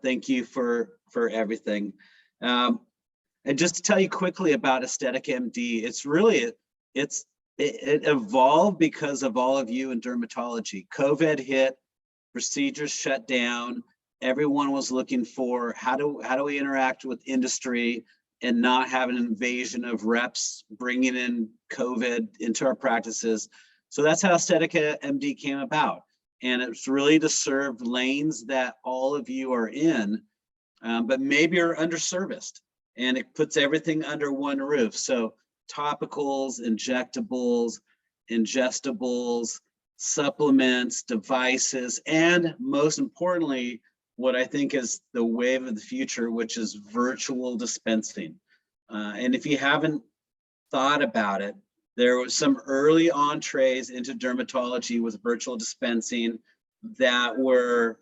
thank you for everything. And just to tell you quickly about Aesthetic MD, it evolved because of all of you in dermatology. COVID hit, procedures shut down. Everyone was looking for how do we interact with industry and not have an invasion of reps bringing in COVID into our practices. So that's how Aesthetic MD came about. And it's really to serve lanes that all of you are in, but maybe are underserviced. And it puts everything under one roof. So topicals, injectables, ingestibles, supplements, devices, and most importantly, what I think is the wave of the future, which is virtual dispensing. And if you haven't thought about it, there was some early entrees into dermatology with virtual dispensing that were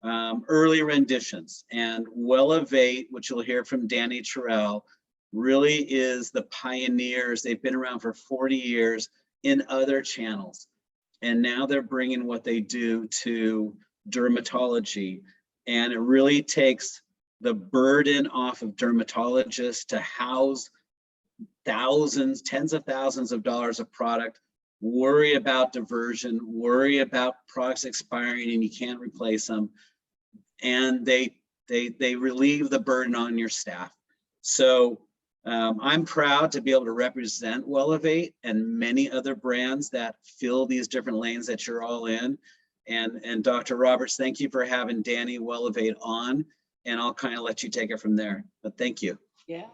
early renditions. And Wellavate, which you'll hear from Danny Terrell, really is the pioneers. They've been around for 40 years in other channels. And now they're bringing what they do to dermatology. And it really takes the burden off of dermatologists to house thousands, tens of thousands of dollars of product, worry about diversion, worry about products expiring and you can't replace them. And they relieve the burden on your staff. So I'm proud to be able to represent Wellavate and many other brands that fill these different lanes that you're all in. And Dr. Roberts, thank you for having Danny Wellavate on, and I'll kind of let you take it from there, but thank you. Yeah,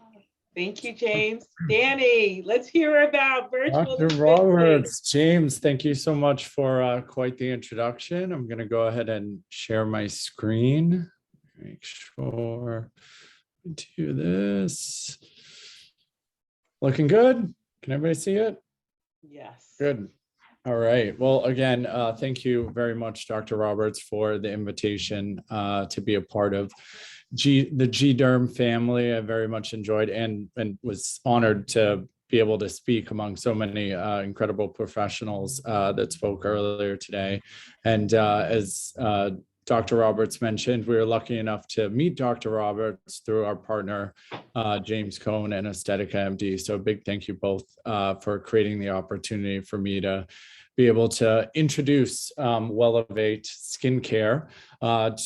thank you, James. Danny, let's hear about virtual Dr. dispensing. Roberts, James, thank you so much for quite the introduction. I'm going to go ahead and share my screen. Make sure I do this. Looking good? Can everybody see it? Yes. Good. All right. Well, again, thank you very much, Dr. Roberts, for the invitation to be a part of the GDerm family. I very much enjoyed and was honored to be able to speak among so many incredible professionals that spoke earlier today. And as Dr. Roberts mentioned, we were lucky enough to meet Dr. Roberts through our partner, James Cohn and Aesthetic MD. So a big thank you both for creating the opportunity for me to be able to introduce Wellavate Skincare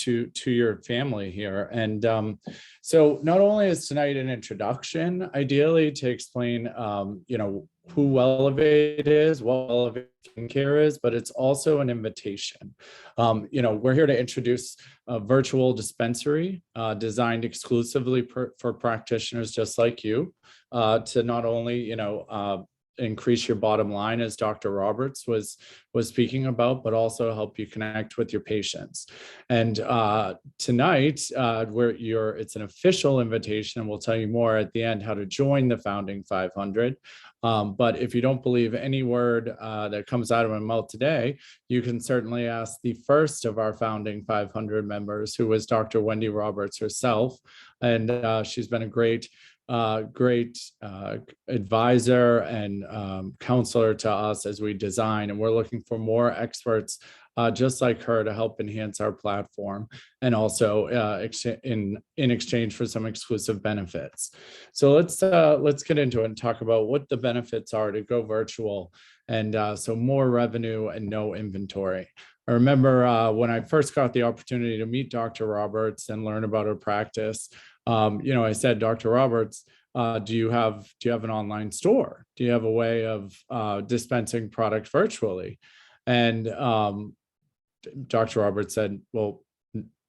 to your family here. And so not only is tonight an introduction, ideally to explain, who Wellavate is, what Wellavate Skincare is, but it's also an invitation. We're here to introduce a virtual dispensary designed exclusively for practitioners just like you to not only, increase your bottom line, as Dr. Roberts was speaking about, but also help you connect with your patients. And tonight, it's an official invitation, and we'll tell you more at the end how to join the Founding 500. But if you don't believe any word that comes out of my mouth today, you can certainly ask the first of our Founding 500 members, who was Dr. Wendy Roberts herself. And she's been a great advisor and counselor to us as we design, and we're looking for more experts just like her to help enhance our platform, and also in exchange for some exclusive benefits. So let's get into it and talk about what the benefits are to go virtual, and so more revenue and no inventory. I remember when I first got the opportunity to meet Dr. Roberts and learn about her practice, I said, Dr. Roberts, do you have an online store? Do you have a way of dispensing product virtually? And Dr. Roberts said, well,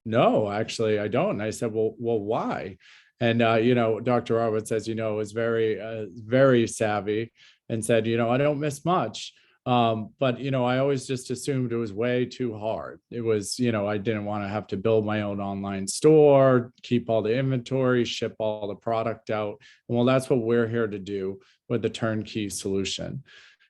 no, actually, I don't. And I said, well, why? And, Dr. Roberts, as you know, is very savvy and said, I don't miss much. But, I always just assumed it was way too hard. It was, I didn't want to have to build my own online store, keep all the inventory, ship all the product out. And well, that's what we're here to do with the turnkey solution.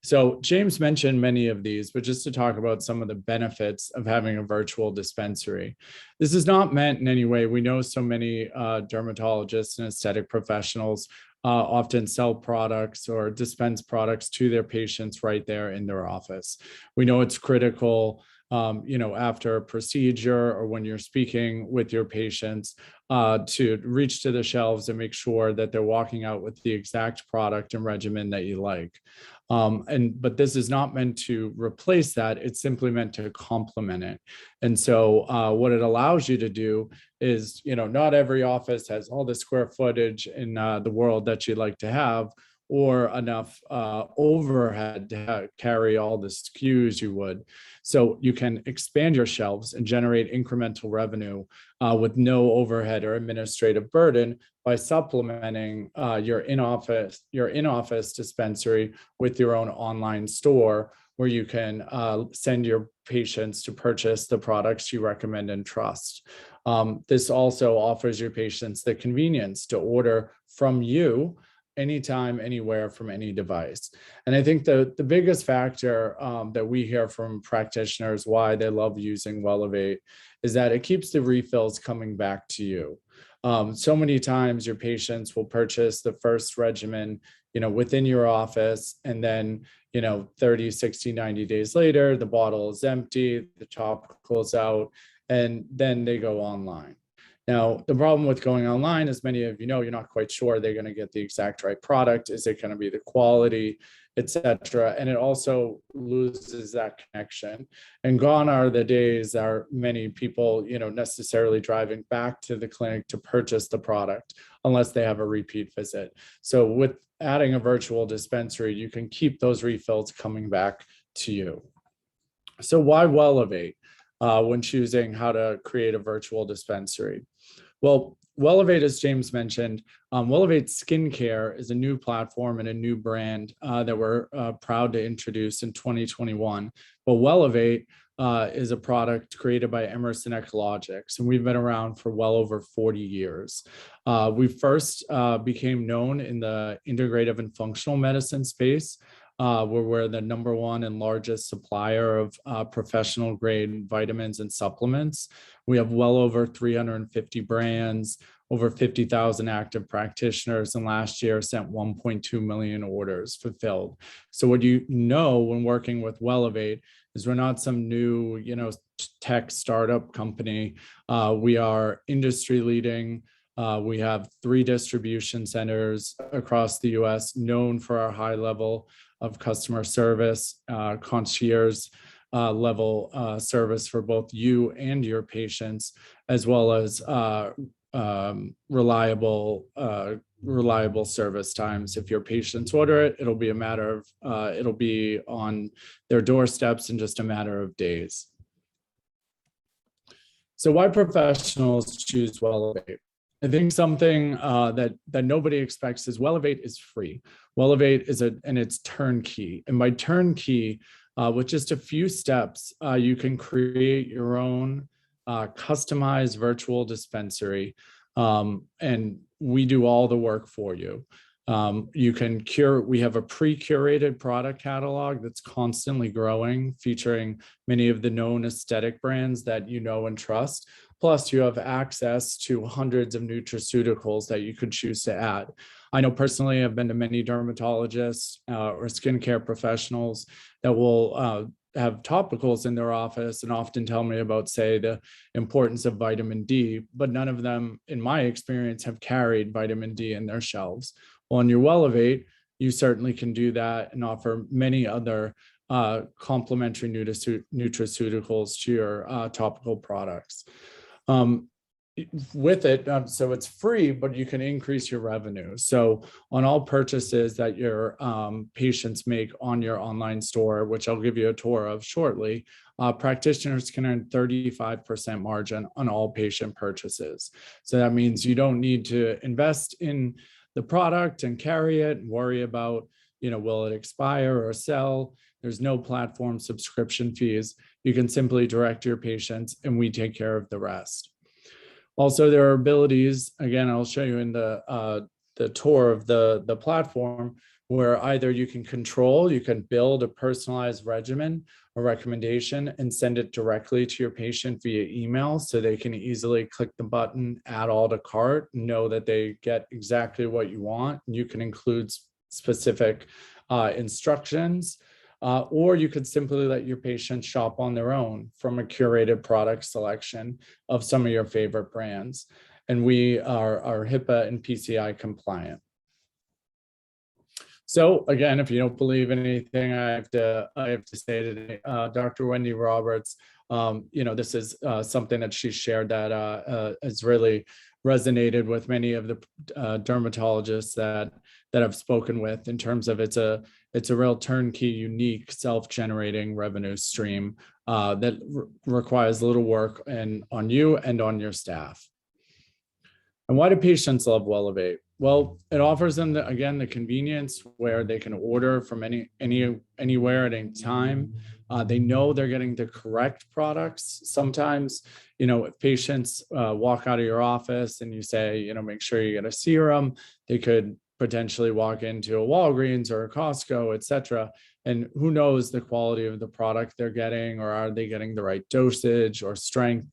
So James mentioned many of these, but just to talk about some of the benefits of having a virtual dispensary. This is not meant in any way. We know so many dermatologists and aesthetic professionals often sell products or dispense products to their patients right there in their office. We know it's critical, after a procedure or when you're speaking with your patients, to reach to the shelves and make sure that they're walking out with the exact product and regimen that you like. But this is not meant to replace that. It's simply meant to complement it. And so what it allows you to do is, not every office has all the square footage in the world that you'd like to have, or enough overhead to carry all the SKUs you would. So you can expand your shelves and generate incremental revenue with no overhead or administrative burden by supplementing your in-office dispensary with your own online store, where you can send your patients to purchase the products you recommend and trust. This also offers your patients the convenience to order from you anytime, anywhere, from any device. And I think the biggest factor that we hear from practitioners why they love using Wellivate is that it keeps the refills coming back to you. So many times your patients will purchase the first regimen, within your office, and then, 30, 60, 90 days later, the bottle is empty, the topical is out, and then they go online. Now, the problem with going online, as many of you know, you're not quite sure they're going to get the exact right product. Is it going to be the quality, et cetera? And it also loses that connection. And gone are the days are many people, necessarily driving back to the clinic to purchase the product unless they have a repeat visit. So with adding a virtual dispensary, you can keep those refills coming back to you. So why Wellivate when choosing how to create a virtual dispensary? Well, Wellivate, as James mentioned, Wellivate Skincare is a new platform and a new brand that we're proud to introduce in 2021. But Wellivate is a product created by Emerson Ecologics, and we've been around for well over 40 years. We first became known in the integrative and functional medicine space, where we're the #1 and largest supplier of professional grade vitamins and supplements. We have well over 350 brands, over 50,000 active practitioners, and last year sent 1.2 million orders fulfilled. So what you know when working with Wellivate is we're not some new, tech startup company. We are industry leading. We have 3 distribution centers across the US known for our high level of customer service, concierge level service for both you and your patients, as well as reliable service times. If your patients order it, it'll be on their doorsteps in just a matter of days. So why professionals choose Wellivate? I think something that nobody expects is Wellivate is free. Wellivate and it's turnkey. And by turnkey, with just a few steps, you can create your own customized virtual dispensary, and we do all the work for you. We have a pre-curated product catalog that's constantly growing, featuring many of the known aesthetic brands that you know and trust. Plus, you have access to hundreds of nutraceuticals that you could choose to add. I know personally, I've been to many dermatologists or skincare professionals that will have topicals in their office and often tell me about, say, the importance of vitamin D, but none of them, in my experience, have carried vitamin D in their shelves. Well, on your Wellivate, you certainly can do that and offer many other complementary nutraceuticals to your topical products. with it, so it's free, but you can increase your revenue. So on all purchases that your patients make on your online store, which I'll give you a tour of shortly, practitioners can earn 35% margin on all patient purchases. So that means you don't need to invest in the product and carry it and worry about, will it expire or sell? There's no platform subscription fees. You can simply direct your patients and we take care of the rest. Also, there are abilities, again, I'll show you in the tour of the platform, where either you can build a personalized regimen or recommendation and send it directly to your patient via email, so they can easily click the button, add all to cart, know that they get exactly what you want. You can include specific instructions. Or you could simply let your patients shop on their own from a curated product selection of some of your favorite brands. And we are HIPAA and PCI compliant. So again, if you don't believe in anything I have to say today, Dr. Wendy Roberts, this is something that she shared that has really resonated with many of the dermatologists that I've spoken with, in terms of it's a real turnkey, unique, self-generating revenue stream that requires little work on you and on your staff. And why do patients love Wellevate? Well, it offers them the convenience where they can order from anywhere at any time. They know they're getting the correct products. Sometimes, if patients walk out of your office and you say, make sure you get a serum, they could potentially walk into a Walgreens or a Costco, et cetera. And who knows the quality of the product they're getting, or are they getting the right dosage or strength?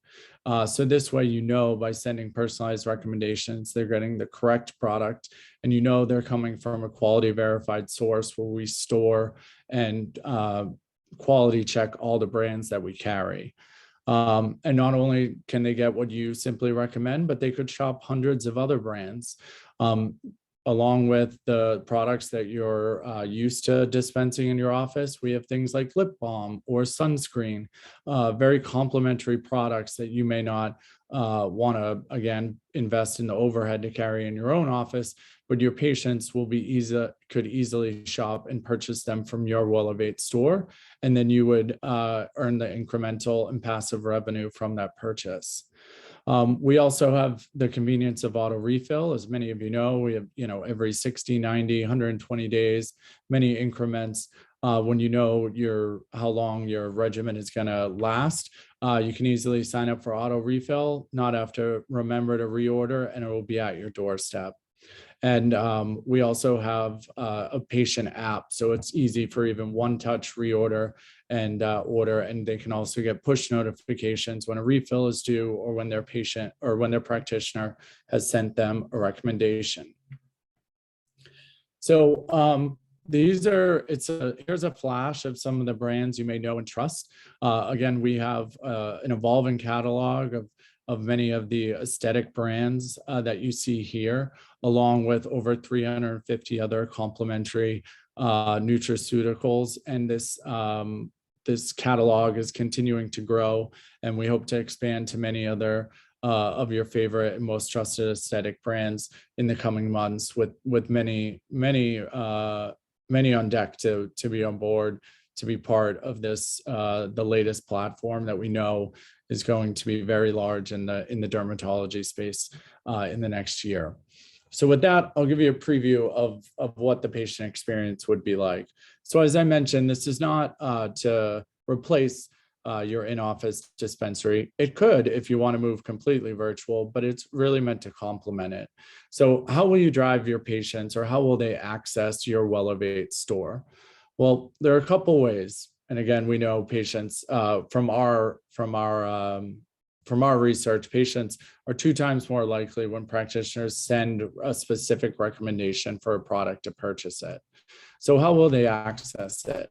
So this way, by sending personalized recommendations, they're getting the correct product, and they're coming from a quality verified source where we store and quality check all the brands that we carry. And not only can they get what you simply recommend, but they could shop hundreds of other brands. Along with the products that you're used to dispensing in your office, we have things like lip balm or sunscreen, very complementary products that you may not want to, again, invest in the overhead to carry in your own office, but your patients could easily shop and purchase them from your Wellevate store, and then you would earn the incremental and passive revenue from that purchase. We also have the convenience of auto refill. As many of you know, we have, every 60, 90, 120 days, many increments. When you know how long your regimen is going to last, you can easily sign up for auto refill, not have to remember to reorder, and it will be at your doorstep. And we also have a patient app, so it's easy for even one-touch reorder and order. And they can also get push notifications when a refill is due, or when their patient or when their practitioner has sent them a recommendation. So here's a flash of some of the brands you may know and trust. Again, we have an evolving catalog of many of the aesthetic brands that you see here, along with over 350 other complementary nutraceuticals. And this catalog is continuing to grow, and we hope to expand to many other of your favorite and most trusted aesthetic brands in the coming months, with many on deck to be on board, to be part of this, the latest platform that we know is going to be very large in the dermatology space in the next year. So with that, I'll give you a preview of what the patient experience would be like. So as I mentioned, this is not to replace your in-office dispensary. It could if you want to move completely virtual, but it's really meant to complement it. So how will you drive your patients, or how will they access your Wellevate store? Well, there are a couple ways. And again, we know patients from our research, patients are 2 times more likely when practitioners send a specific recommendation for a product to purchase it. So how will they access it?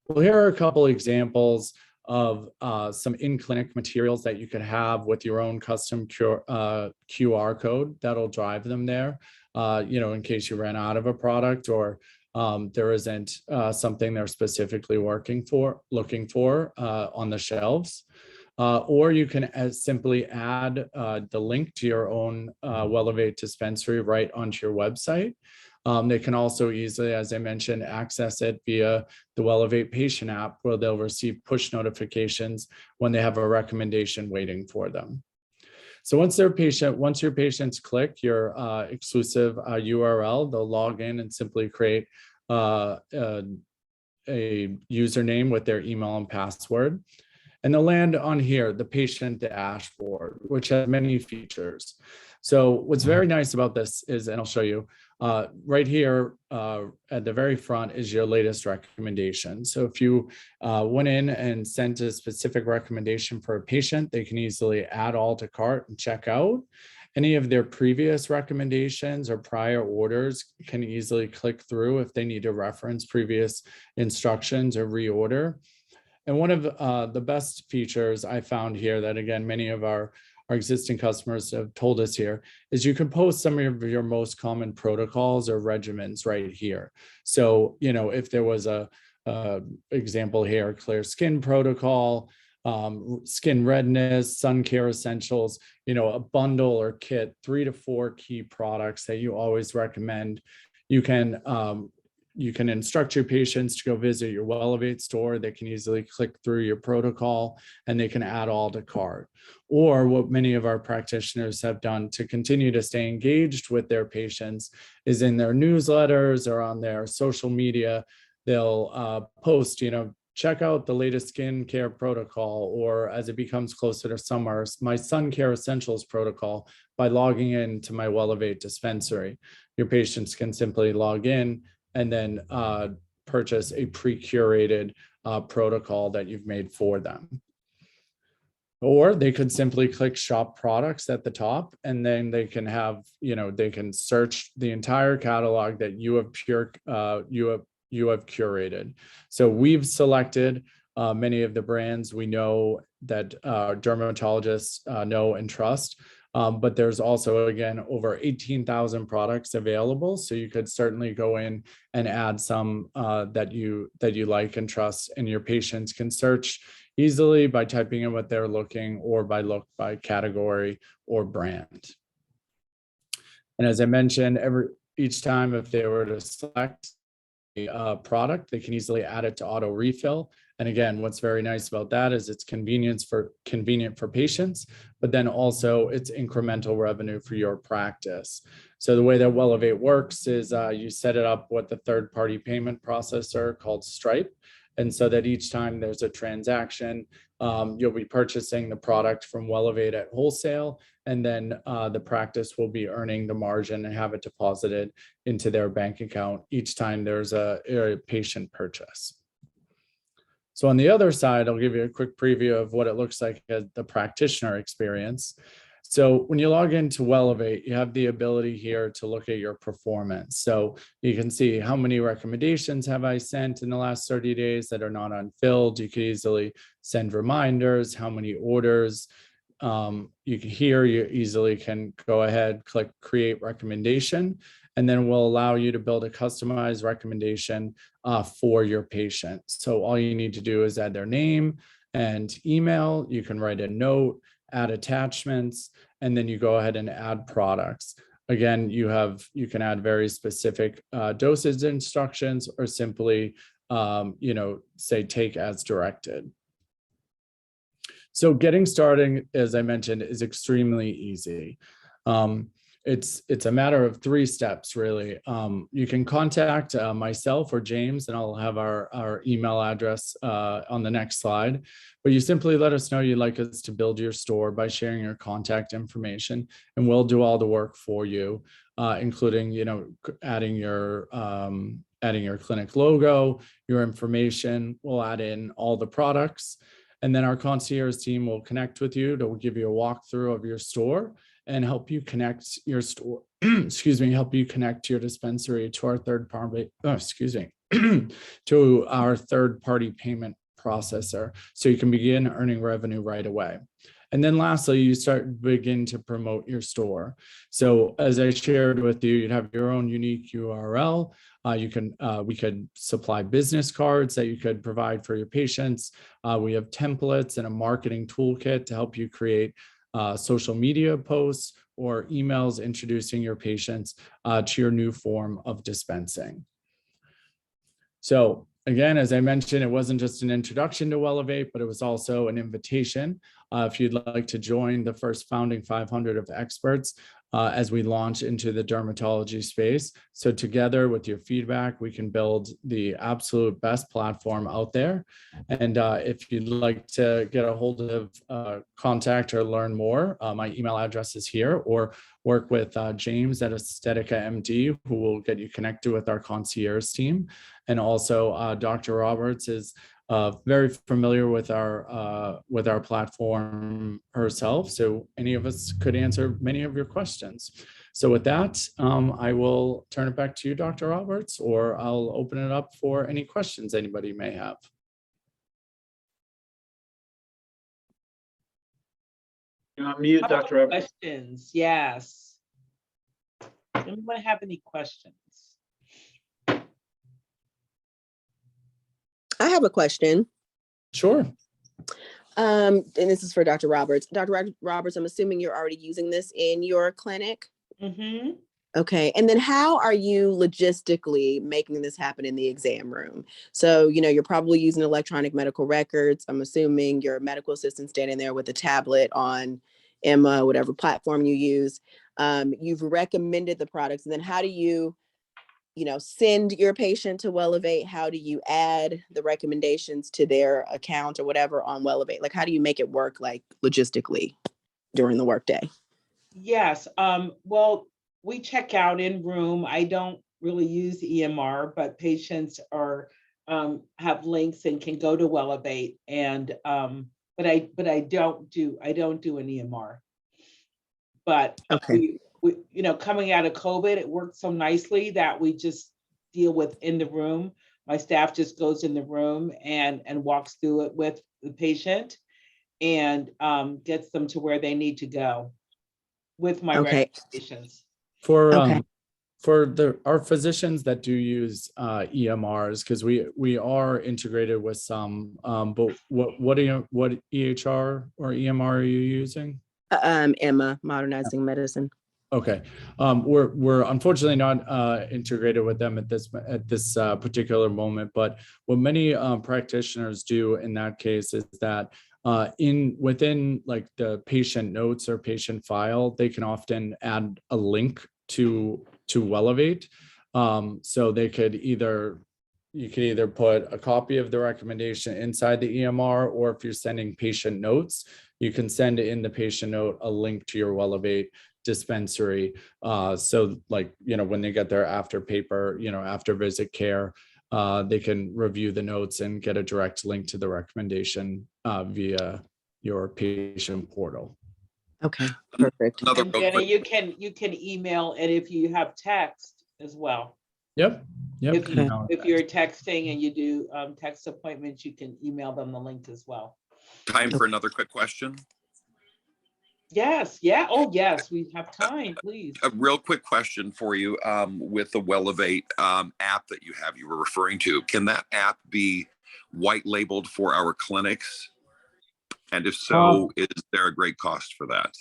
Well, here are a couple examples of some in-clinic materials that you could have with your own custom QR code that'll drive them there, in case you ran out of a product, or there isn't something they're specifically looking for on the shelves. Or you can simply add the link to your own Wellevate dispensary right onto your website. They can also easily, as I mentioned, access it via the Wellevate patient app, where they'll receive push notifications when they have a recommendation waiting for them. So once your patients click your exclusive URL, they'll log in and simply create a username with their email and password. And they'll land on here, the patient dashboard, which has many features. So what's very nice about this is, and I'll show you, right here at the very front is your latest recommendation. So if you went in and sent a specific recommendation for a patient, they can easily add all to cart and check out. Any of their previous recommendations or prior orders can easily click through if they need to reference previous instructions or reorder. And one of the best features I found here that, again, many of our existing customers have told us here is you can post some of your most common protocols or regimens right here. So, you know, if there was a example here, clear skin protocol, skin redness, sun care essentials, you know, a bundle or kit, 3 to 4 key products that you always recommend. You can instruct your patients to go visit your Wellevate store. They can easily click through your protocol and they can add all to cart. Or what many of our practitioners have done to continue to stay engaged with their patients is in their newsletters or on their social media, they'll post, you know, check out the latest skincare protocol, or as it becomes closer to summer, my sun care essentials protocol by logging into my Wellevate dispensary. Your patients can simply log in and then purchase a pre-curated protocol that you've made for them. Or they could simply click shop products at the top, and then they can have, you know, they can search the entire catalog that you have curated. So we've selected many of the brands we know that dermatologists know and trust. But there's also, again, over 18,000 products available. So you could certainly go in and add some that you like and trust, and your patients can search easily by typing in what they're looking, or by category or brand. And as I mentioned, each time if they were to select a product, they can easily add it to auto refill. And again, what's very nice about that is it's convenient for patients, but then also it's incremental revenue for your practice. So the way that Wellevate works is you set it up with the third-party payment processor called Stripe. And so that each time there's a transaction, you'll be purchasing the product from Wellevate at wholesale, and then the practice will be earning the margin and have it deposited into their bank account each time there's a patient purchase. So on the other side, I'll give you a quick preview of what it looks like at the practitioner experience. So when you log into Wellevate, you have the ability here to look at your performance. So you can see how many recommendations have I sent in the last 30 days that are not unfilled. You can easily send reminders, how many orders. You easily can go ahead, click create recommendation, and then we'll allow you to build a customized recommendation for your patient. So all you need to do is add their name and email. You can write a note, add attachments, and then you go ahead and add products. Again, you can add very specific dosage instructions, or simply say take as directed. So getting started, as I mentioned, is extremely easy. It's a matter of 3 steps, really. You can contact myself or James, and I'll have our email address on the next slide. But you simply let us know you'd like us to build your store by sharing your contact information, and we'll do all the work for you, including adding your clinic logo, your information. We'll add in all the products. And then our concierge team will connect with you to give you a walkthrough of your store and help you connect your store, help you connect your dispensary to our third-party payment processor, so you can begin earning revenue right away. And then lastly, you begin to promote your store. So as I shared with you, you'd have your own unique URL. We could supply business cards that you could provide for your patients. We have templates and a marketing toolkit to help you create social media posts or emails introducing your patients to your new form of dispensing. So again, as I mentioned, it wasn't just an introduction to Elevate, but it was also an invitation. If you'd like to join the first founding 500 of experts as we launch into the dermatology space. So together with your feedback, we can build the absolute best platform out there. And if you'd like to get a hold of contact or learn more, my email address is here, or work with James at Aesthetica MD, who will get you connected with our concierge team. And also Dr. Roberts is very familiar with our platform herself. So any of us could answer many of your questions. So with that, I will turn it back to you, Dr. Roberts, or I'll open it up for any questions anybody may have. You're on mute, Dr. Roberts. Questions, yes. Anyone have any questions? I have a question. Sure. And this is for Dr. Roberts. Dr. Roberts, I'm assuming you're already using this in your clinic. Mm-hmm. Okay. And then how are you logistically making this happen in the exam room? So, you're probably using electronic medical records. I'm assuming your medical assistant standing there with a tablet on Emma, whatever platform you use. You've recommended the products. And then how do you send your patient to Wellevate? How do you add the recommendations to their account or whatever on Wellevate? Like, how do you make it work, like, logistically during the workday? Yes. Well, we check out in room. I don't really use EMR, but patients have links and can go to Wellevate. And but I don't do an EMR. But okay. we, coming out of COVID, it worked so nicely that we just deal with in the room. My staff just goes in the room and walks through it with the patient and gets them to where they need to go with my recommendations. For our physicians that do use EMRs, because we are integrated with some, but what EHR or EMR are you using? Emma, Modernizing Medicine. Okay, we're unfortunately not integrated with them at this particular moment. But what many practitioners do in that case is that within like the patient notes or patient file, they can often add a link to Wellevate. So they could you could either put a copy of the recommendation inside the EMR, or if you're sending patient notes, you can send in the patient note a link to your Wellevate dispensary. So like, when they get their after visit care, they can review the notes and get a direct link to the recommendation via your patient portal. Okay, perfect. And Jenny, you can email, and if you have text as well. Yep. If you're texting and you do text appointments, you can email them the link as well. Time for another quick question? Yes. Yeah. Oh, yes. We have time, please. A real quick question for you with the Wellevate app that you were referring to. Can that app be white labeled for our clinics? And if so, is there a great cost for that?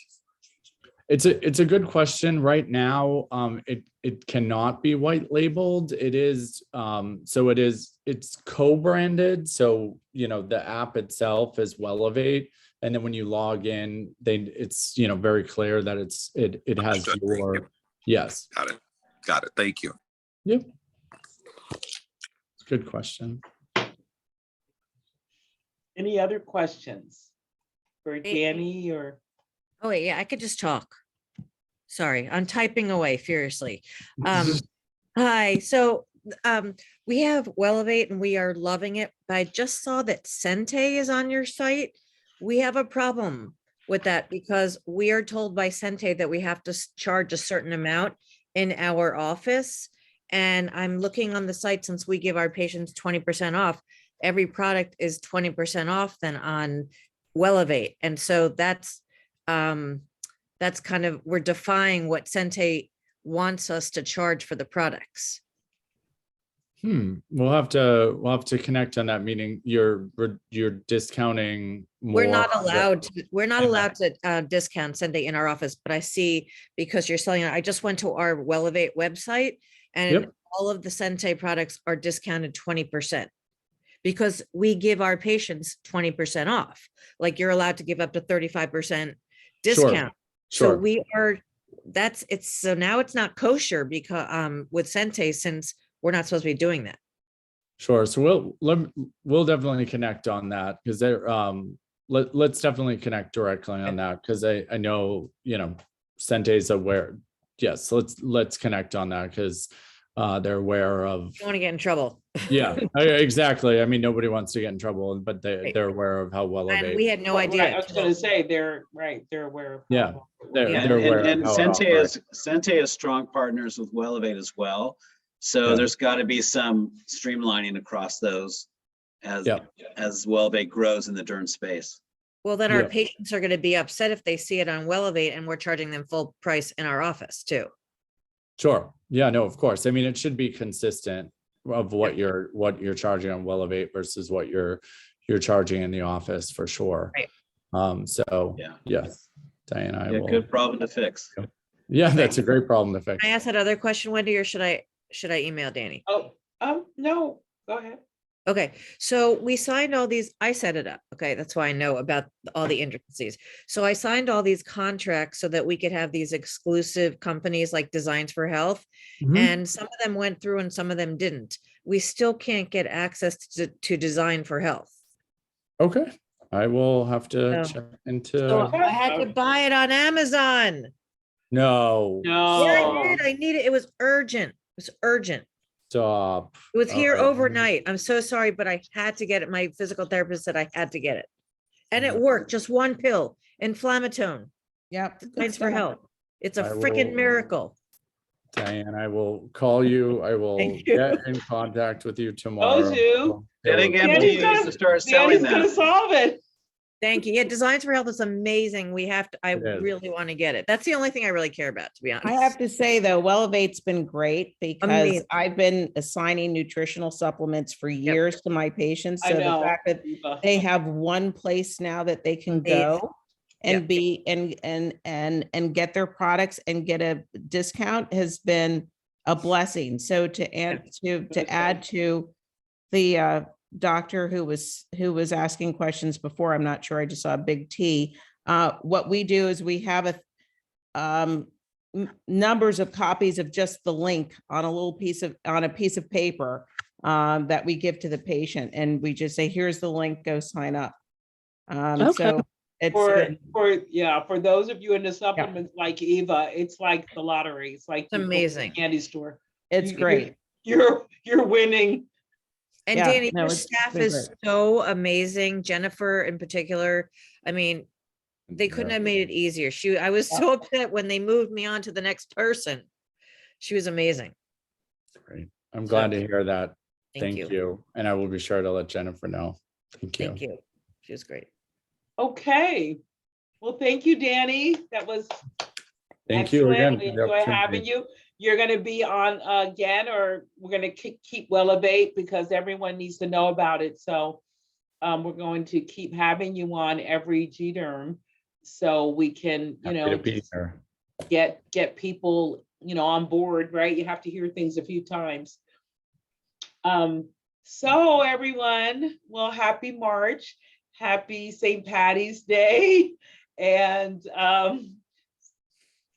It's a good question. Right now, it cannot be white labeled. It is it's co-branded. So the app itself is Wellevate, and then when you log in, it's very clear that it has your yes. Got it. Thank you. Yep. Good question. Any other questions for Danny or? Oh, wait, yeah, I could just talk. Sorry, I'm typing away furiously. Hi, so we have Wellevate and we are loving it, but I just saw that Sente is on your site. We have a problem with that because we are told by Sente that we have to charge a certain amount in our office. And I'm looking on the site, since we give our patients 20% off, every product is 20% off then on Wellevate. And so that's kind of, we're defying what Sente wants us to charge for the products. We'll have to connect on that, meaning you're discounting more. We're not allowed to discount Sunday in our office, but I see, because you're selling it, I just went to our Wellevate website and Yep. all of the Sente products are discounted 20%. Because we give our patients 20% off. Like you're allowed to give up to 35% discount. So Sure. we are, so now it's not kosher because with Sente, since we're not supposed to be doing that. Sure. So we'll definitely connect on that, because let's definitely connect directly on that, because I know, Sente's aware. Yes, let's connect on that, because they're aware of. You want to get in trouble. Yeah, exactly. I mean, nobody wants to get in trouble, but they're aware of how well And we had no idea. Right, I was going to say they're aware of. Yeah, they're And, aware of and how it Sente operates. has strong partners with Wellevate as well. So Yeah. there's got to be some streamlining across those as Wellevate grows in the derm space. Well, then our Yeah. patients are going to be upset if they see it on Wellevate and we're charging them full price in our office too. Sure. Yeah, no, of course. I mean, it should be consistent of what you're charging on Wellevate versus what you're charging in the office, for sure. Right. So yes, Diana, I will. Good problem to fix. Yeah, that's a great problem to fix. Can I ask that other question, Wendy, or should I email Danny? No, go ahead. Okay, so we signed all these, I set it up. Okay, that's why I know about all the intricacies. So I signed all these contracts so that we could have these exclusive companies like Designs for Health. Mhm. And some of them went through and some of them didn't. We still can't get access to Design for Health. Okay, I will have to So- check into. So I had to buy it on Amazon. No. Yeah, I did. I need it. It was urgent. It was urgent. Stop. It was here All right. overnight. I'm so sorry, but I had to get it. My physical therapist said I had to get it. And it worked. Just one pill, inflammatone. Yep. Thanks for help. It's a I freaking will- miracle. Diane, I will call you. I will Thank you. get in contact with you tomorrow. Getting MD needs to start selling Danny's gonna that. solve it. Thank you. Yeah, Designs for Health is amazing. I It is. really want to get it. That's the only thing I really care about, to be honest. I have to say though, Wellevate's been great because Amazing. I've been assigning nutritional supplements for years to my patients. I So know. the fact that Eva. they have one place now that they can go and be and get their products and get a discount has been a blessing. So to add to the doctor who was asking questions before, I'm not sure, I just saw a big T. What we do is we have numbers of copies of just the link on a piece of paper that we give to the patient, and we just say, here's the link, go sign up. So it's for those of you into supplements like Eva, it's like the lottery. It's like you go to the amazing. candy store. It's great. You're winning. And Yeah, Danny, no, your it's staff been is great. so amazing. Jennifer in particular. I mean, they couldn't have made it easier. I was so upset when they moved me on to the next person. She was amazing. Great. I'm glad to hear that. Thank Thank you. you. And I will be sure to let Jennifer know. Thank you. Thank you. She was great. Okay. Well, thank you, Danny. That was Thank you again. excellent. We for the enjoy opportunity. having you. You're going to be on again, or we're going to keep Wellevate because everyone needs to know about it. So we're going to keep having you on every GDerm so we can, Happy to be here. get people, on board, right? You have to hear things a few times. So everyone, well, happy March, happy St. Patty's Day, and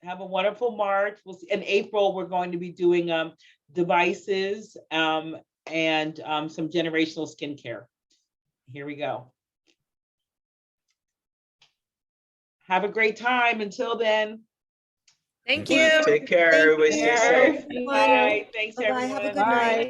have a wonderful March. We'll see. In April, we're going to be doing devices and some generational skincare. Here we go. Have a great time. Until then. Thank you. Take care, everybody. Stay safe. Bye. Thanks, Bye-bye. Have a everyone. good night.